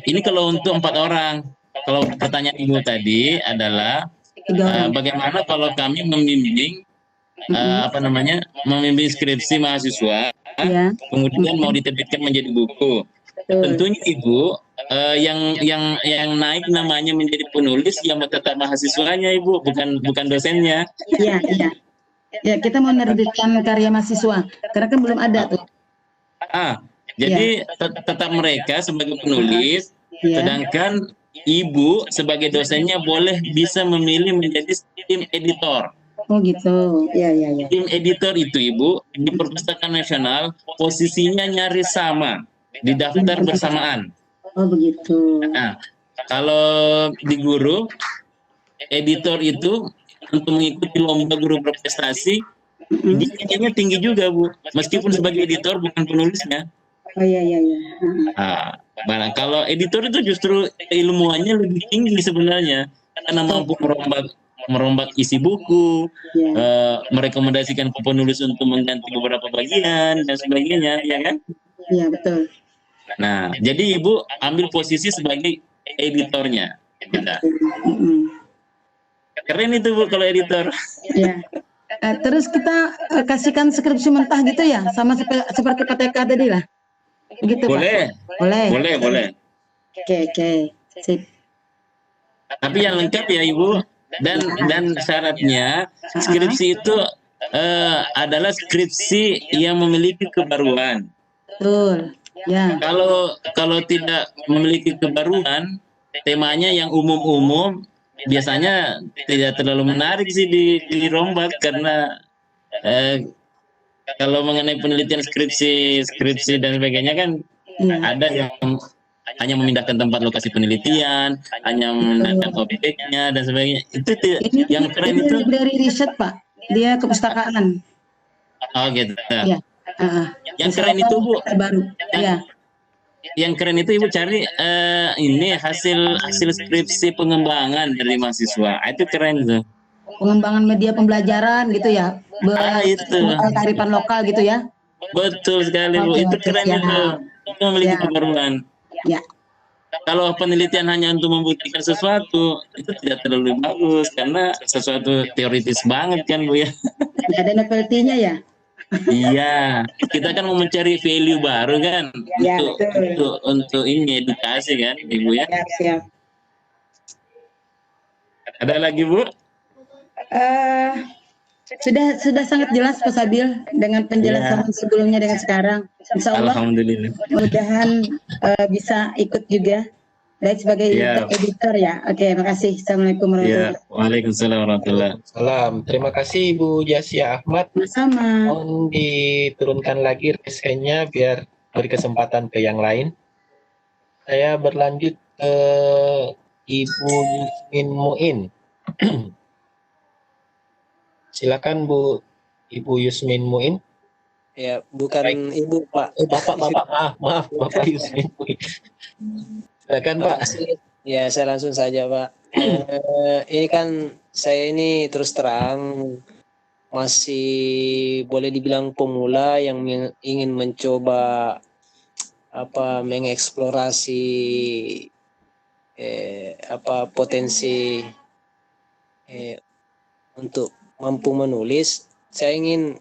ini kalau untuk 4 orang. Kalau pertanyaan Ibu tadi adalah 3 orang. bagaimana kalau kami membimbing membimbing skripsi mahasiswa, Ya. kemudian mau diterbitkan menjadi buku. Betul. Tentunya Ibu yang naik namanya menjadi penulis yang tetap mahasiswanya, Ibu, bukan dosennya. Iya, iya. Ya, kita mau menerbitkan karya mahasiswa karena kan belum ada tuh. Jadi tetap mereka sebagai penulis, Ya. sedangkan Ibu sebagai dosennya bisa memilih menjadi tim editor. Oh gitu. Iya, iya, iya. Tim editor itu, Ibu, di Perpustakaan Nasional posisinya nyaris sama, di daftar bersamaan. Oh begitu. Nah, kalau di guru, editor itu untuk mengikuti lomba guru berprestasi, nilainya tinggi juga, Bu. Meskipun sebagai editor bukan penulisnya. Oh iya, iya, iya. Kalau editor itu justru ilmuannya lebih tinggi sebenarnya, karena mampu merombak isi buku, merekomendasikan ke penulis untuk mengganti beberapa bagian dan sebagainya, ya kan? Iya, betul. Nah, jadi Ibu ambil posisi sebagai editornya. Kita. Keren itu, Bu, kalau editor. Ya. Terus kita kasihkan skripsi mentah gitu ya, sama seperti PTK tadi lah. Gitu, Boleh, Pak? Boleh. boleh. Oke. Sip. Tapi yang lengkap ya Ibu. Dan syaratnya skripsi itu adalah skripsi yang memiliki kebaruan. Betul. Ya. Kalau tidak memiliki kebaruan, temanya yang umum-umum biasanya tidak terlalu menarik sih dirombak karena kalau mengenai penelitian skripsi dan sebagainya kan ada yang hanya memindahkan tempat lokasi penelitian, hanya memindahkan objeknya dan sebagainya. Itu yang keren itu dari riset, Pak. Dia kepustakaan. Oh gitu. Ya. Yang keren itu Bu. Baru. Yang keren itu Ibu cari ini hasil skripsi pengembangan dari mahasiswa. Itu keren tuh. Pengembangan media pembelajaran gitu ya. Itu. Kearifan lokal gitu ya. Betul sekali Bu. Itu keren itu. Itu memiliki kebaruan. Ya. Kalau penelitian hanya untuk membuktikan sesuatu itu tidak terlalu bagus karena sesuatu teoritis banget kan Bu ya. Tidak ada novelty-nya ya. Iya, kita kan mau mencari value baru kan Ya, untuk ini edukasi kan Ibu ya. Siap. Ada lagi Bu? Sudah sangat jelas Pak Sabil dengan penjelasan sebelumnya dengan sekarang. Insya Allah. Alhamdulillah. Mudah-mudahan bisa ikut juga. Baik sebagai editor ya. Oke, makasih. Assalamualaikum warahmatullahi wabarakatuh. Waalaikumsalam warahmatullahi wabarakatuh. Terima kasih Ibu Jasia Ahmad. Sama. Mohon diturunkan lagi reskennya biar beri kesempatan ke yang lain. Saya berlanjut ke Ibu Yusmin Muin. Silakan Bu Ibu Yusmin Muin. Ya, bukan Baik. Ibu Pak. Bapak, maaf Bapak Yusmin Muin. Silakan Pak. Ya, saya langsung saja Pak. Ini kan saya ini terus terang masih boleh dibilang pemula yang ingin mencoba mengeksplorasi potensi untuk mampu menulis. Saya ingin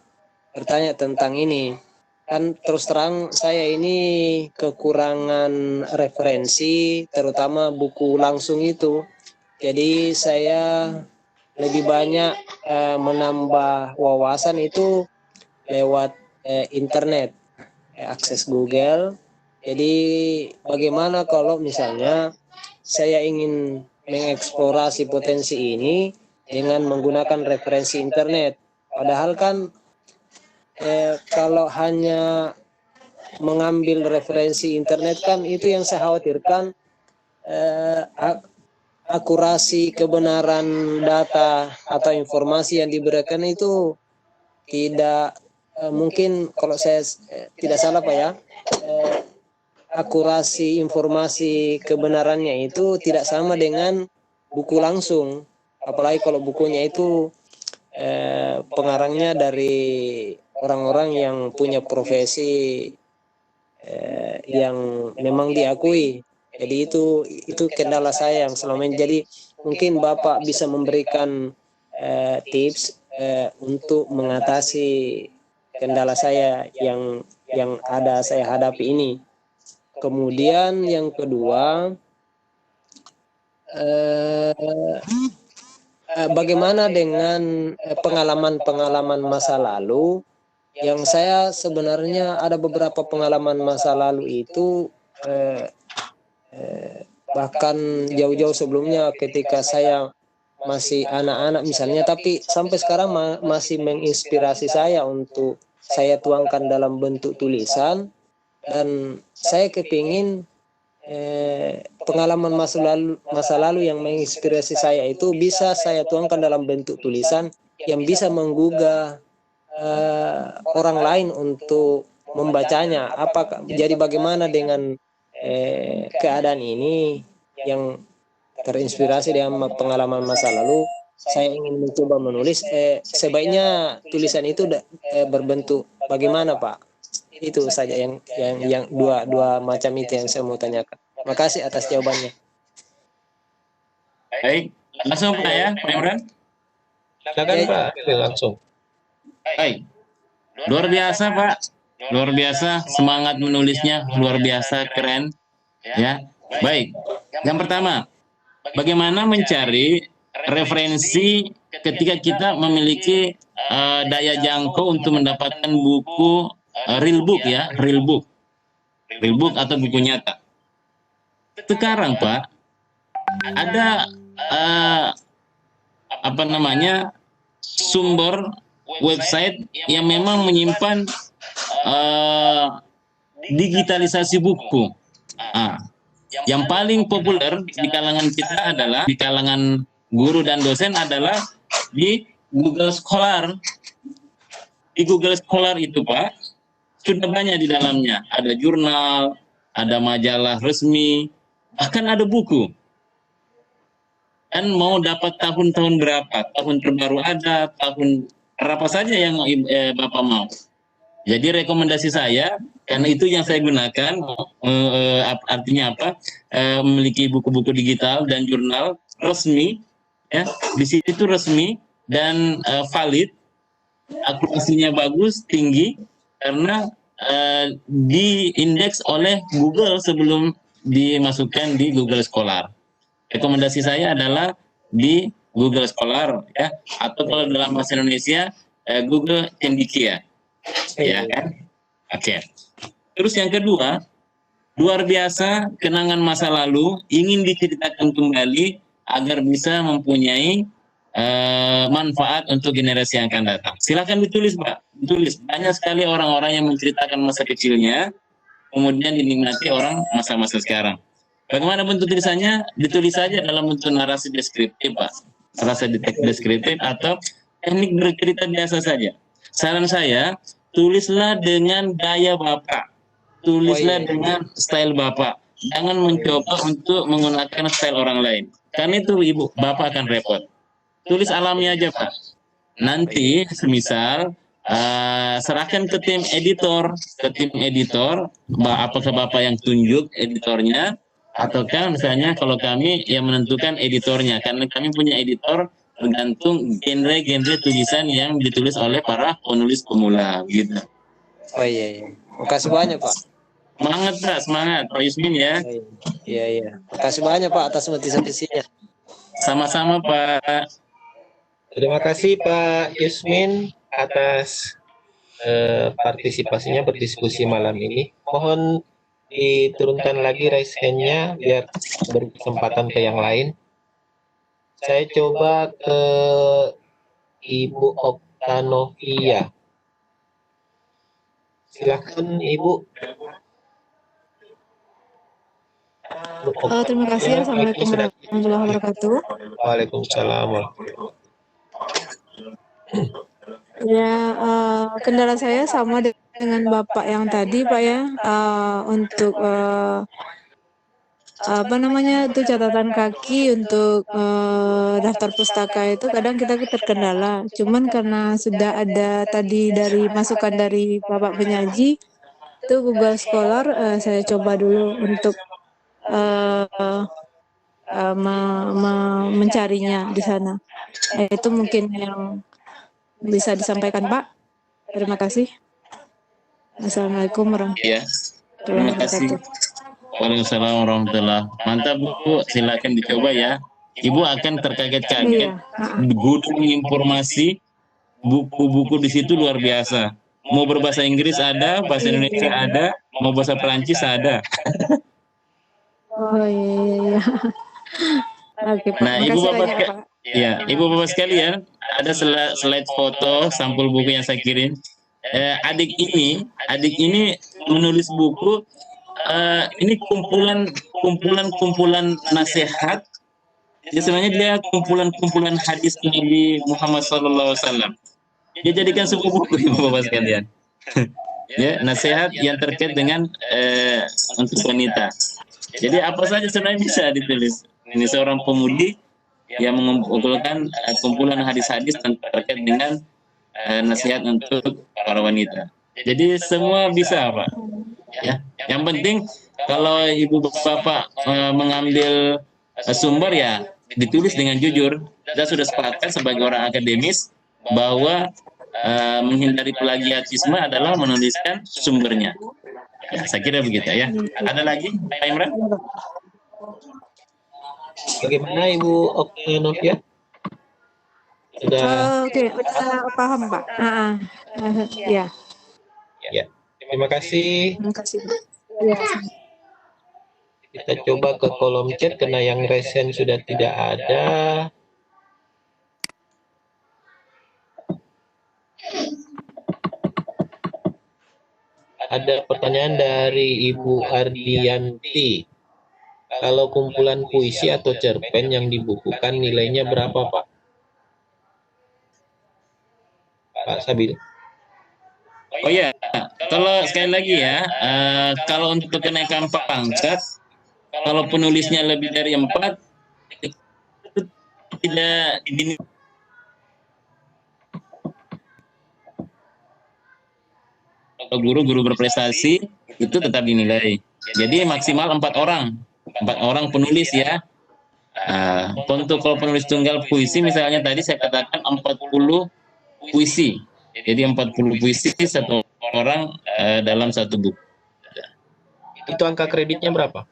bertanya tentang ini. Kan terus terang saya ini kekurangan referensi, terutama buku langsung itu. Jadi saya lebih banyak menambah wawasan itu lewat internet, akses Google. Jadi bagaimana kalau misalnya saya ingin mengeksplorasi potensi ini dengan menggunakan referensi internet. Padahal kan kalau hanya mengambil referensi internet kan itu yang saya khawatirkan akurasi kebenaran data atau informasi yang diberikan itu tidak mungkin, kalau saya tidak salah Pak ya, akurasi informasi kebenarannya itu tidak sama dengan buku langsung. Apalagi kalau bukunya itu pengarangnya dari orang-orang yang punya profesi yang memang diakui. Jadi itu kendala saya yang selama ini. Jadi mungkin Bapak bisa memberikan tips untuk mengatasi kendala saya yang ada saya hadapi ini. Kemudian yang kedua, bagaimana dengan pengalaman-pengalaman masa lalu yang saya sebenarnya ada beberapa pengalaman masa lalu itu bahkan jauh-jauh sebelumnya ketika saya masih anak-anak misalnya, tapi sampai sekarang masih menginspirasi saya untuk saya tuangkan dalam bentuk tulisan, dan saya kepingin pengalaman masa lalu yang menginspirasi saya itu bisa saya tuangkan dalam bentuk tulisan yang bisa menggugah orang lain untuk membacanya. Jadi bagaimana dengan keadaan ini yang terinspirasi dengan pengalaman masa lalu, saya ingin mencoba menulis. Sebaiknya tulisan itu berbentuk bagaimana Pak? Itu saja yang dua macam itu yang saya mau tanyakan. Terima kasih atas jawabannya. Baik, langsung Pak ya, Pak Imran. Silakan Pak, langsung. Baik, luar biasa Pak, luar biasa, semangat menulisnya luar biasa, keren. Ya, baik. Yang pertama, bagaimana mencari referensi ketika kita memiliki daya jangkau untuk mendapatkan buku real book ya, real book atau buku nyata. Sekarang Pak, ada sumber website yang memang menyimpan digitalisasi buku. Yang paling populer di kalangan kita adalah, di kalangan guru dan dosen adalah di Google Scholar. Di Google Scholar itu Pak, sudah banyak di dalamnya. Ada jurnal, ada majalah resmi, bahkan ada buku. Dan mau dapat tahun-tahun berapa, tahun terbaru ada, tahun berapa saja yang Bapak mau. Jadi rekomendasi saya, karena itu yang saya gunakan, artinya apa? Memiliki buku-buku digital dan jurnal resmi, ya, di situ resmi dan valid, akurasinya bagus, tinggi, karena diindeks oleh Google sebelum dimasukkan di Google Scholar. Rekomendasi saya adalah di Google Scholar, ya, atau kalau dalam bahasa Indonesia Google Cendekia. Ya kan? Oke. Terus yang kedua, luar biasa kenangan masa lalu ingin diceritakan kembali agar bisa mempunyai manfaat untuk generasi yang akan datang. Silakan ditulis Pak, ditulis. Banyak sekali orang-orang yang menceritakan masa kecilnya, kemudian dinikmati orang masa-masa sekarang. Bagaimana bentuk tulisannya? Ditulis saja dalam bentuk narasi deskriptif Pak, narasi deskriptif atau teknik bercerita biasa saja. Saran saya, tulislah dengan gaya Bapak. Tulislah dengan style Bapak. Jangan mencoba untuk menggunakan style orang lain. Karena itu Ibu, Bapak akan repot. Tulis alami aja Pak. Nanti semisal serahkan ke tim editor. Apakah Bapak yang tunjuk editornya, ataukah misalnya kalau kami yang menentukan editornya. Karena kami punya editor tergantung genre tulisan yang ditulis oleh para penulis pemula gitu. Oh iya. Makasih banyak Pak. Semangat Pak, semangat Pak Yusmin ya. Iya. Makasih banyak Pak atas motivasinya. Sama-sama Pak. Terima kasih Pak Yusmin atas partisipasinya berdiskusi malam ini. Mohon diturunkan lagi raise hand-nya biar beri kesempatan ke yang lain. Saya coba ke Ibu Oktanovia. Silakan Ibu. Terima kasih. Assalamualaikum warahmatullahi wabarakatuh. Waalaikumsalam. Ya, kendala saya sama dengan Bapak yang tadi Pak ya, untuk catatan kaki untuk daftar pustaka itu kadang kita terkendala. Cuman karena sudah ada tadi dari masukan dari Bapak penyaji itu Google Scholar, saya coba dulu untuk mencarinya di sana. Itu mungkin yang bisa disampaikan Pak. Terima kasih. Assalamualaikum warahmatullahi wabarakatuh. Terima kasih. Waalaikumsalam warahmatullahi. Mantap Bu, silakan dicoba ya. Ibu akan terkaget-kaget. Gudang informasi, buku-buku di situ luar biasa. Mau berbahasa Inggris ada, bahasa Indonesia ada, mau bahasa Perancis ada. Oh iya. Oke, Pak. Nah, Ibu Bapak sekalian, ada slide foto sampul buku yang saya kirim. Adik ini menulis buku. Ini kumpulan nasihat. Ya, sebenarnya dia kumpulan hadis Nabi Muhammad SAW. Dia jadikan sebuah buku Ibu Bapak sekalian. Ya, nasihat yang terkait dengan untuk wanita. Jadi apa saja sebenarnya bisa ditulis. Ini seorang pemudi yang mengumpulkan kumpulan hadis-hadis terkait dengan nasihat untuk para wanita. Jadi semua bisa Pak. Ya, yang penting kalau Ibu Bapak mengambil sumber ya ditulis dengan jujur. Kita sudah sepakat sebagai orang akademis bahwa menghindari plagiatisme adalah menuliskan sumbernya. Ya, saya kira begitu ya. Ada lagi, Pak Imran? Bagaimana Ibu Oktavianova? Sudah Oke, paham Pak. Ya, ya. Terima kasih. terima kasih Pak. Ya. Kita coba ke kolom chat karena yang resen sudah tidak ada. Ada pertanyaan dari Ibu Ardianti. Kalau kumpulan puisi atau cerpen yang dibukukan nilainya berapa, Pak? Pak Sabil. Oh ya, kalau sekali lagi ya, kalau untuk kenaikan pangkat, kalau penulisnya lebih dari 4, itu tidak dinilai. Kalau guru berprestasi itu tetap dinilai. Jadi maksimal 4 orang, 4 orang penulis ya. Untuk kalau penulis tunggal puisi misalnya tadi saya katakan 40 puisi. Jadi 40 puisi satu orang dalam satu buku. Itu angka kreditnya berapa?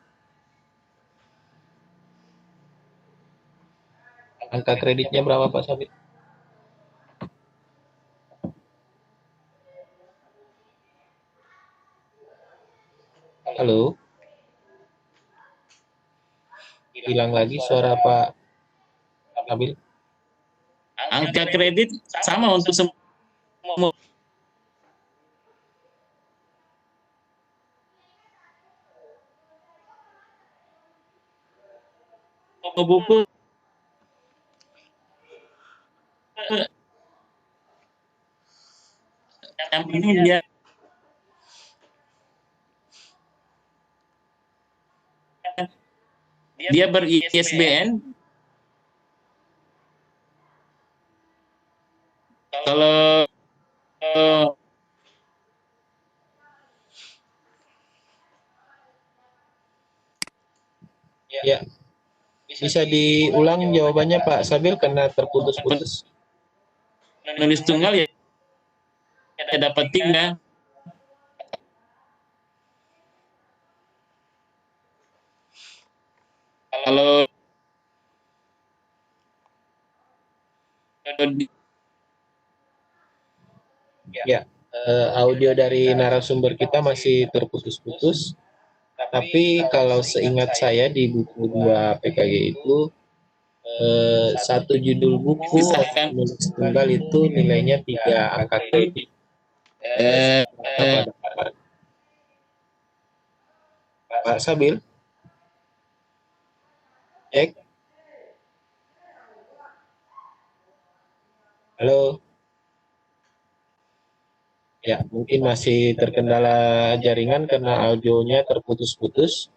Angka kreditnya berapa Pak Sabil? Halo? Hilang lagi suara Pak Sabil. Angka kredit sama untuk semua buku. Yang penting dia ber-ISBN. Kalau ya, bisa diulang jawabannya Pak Sabil karena terputus-putus. Penulis tunggal ya dapat 3. Kalau ya, audio dari narasumber kita masih terputus-putus. Tapi kalau seingat saya di buku 2 PKG itu satu judul buku penulis tunggal itu nilainya 3 angka kredit. Pak Sabil, cek. Halo. Ya, mungkin masih terkendala jaringan karena audionya terputus-putus.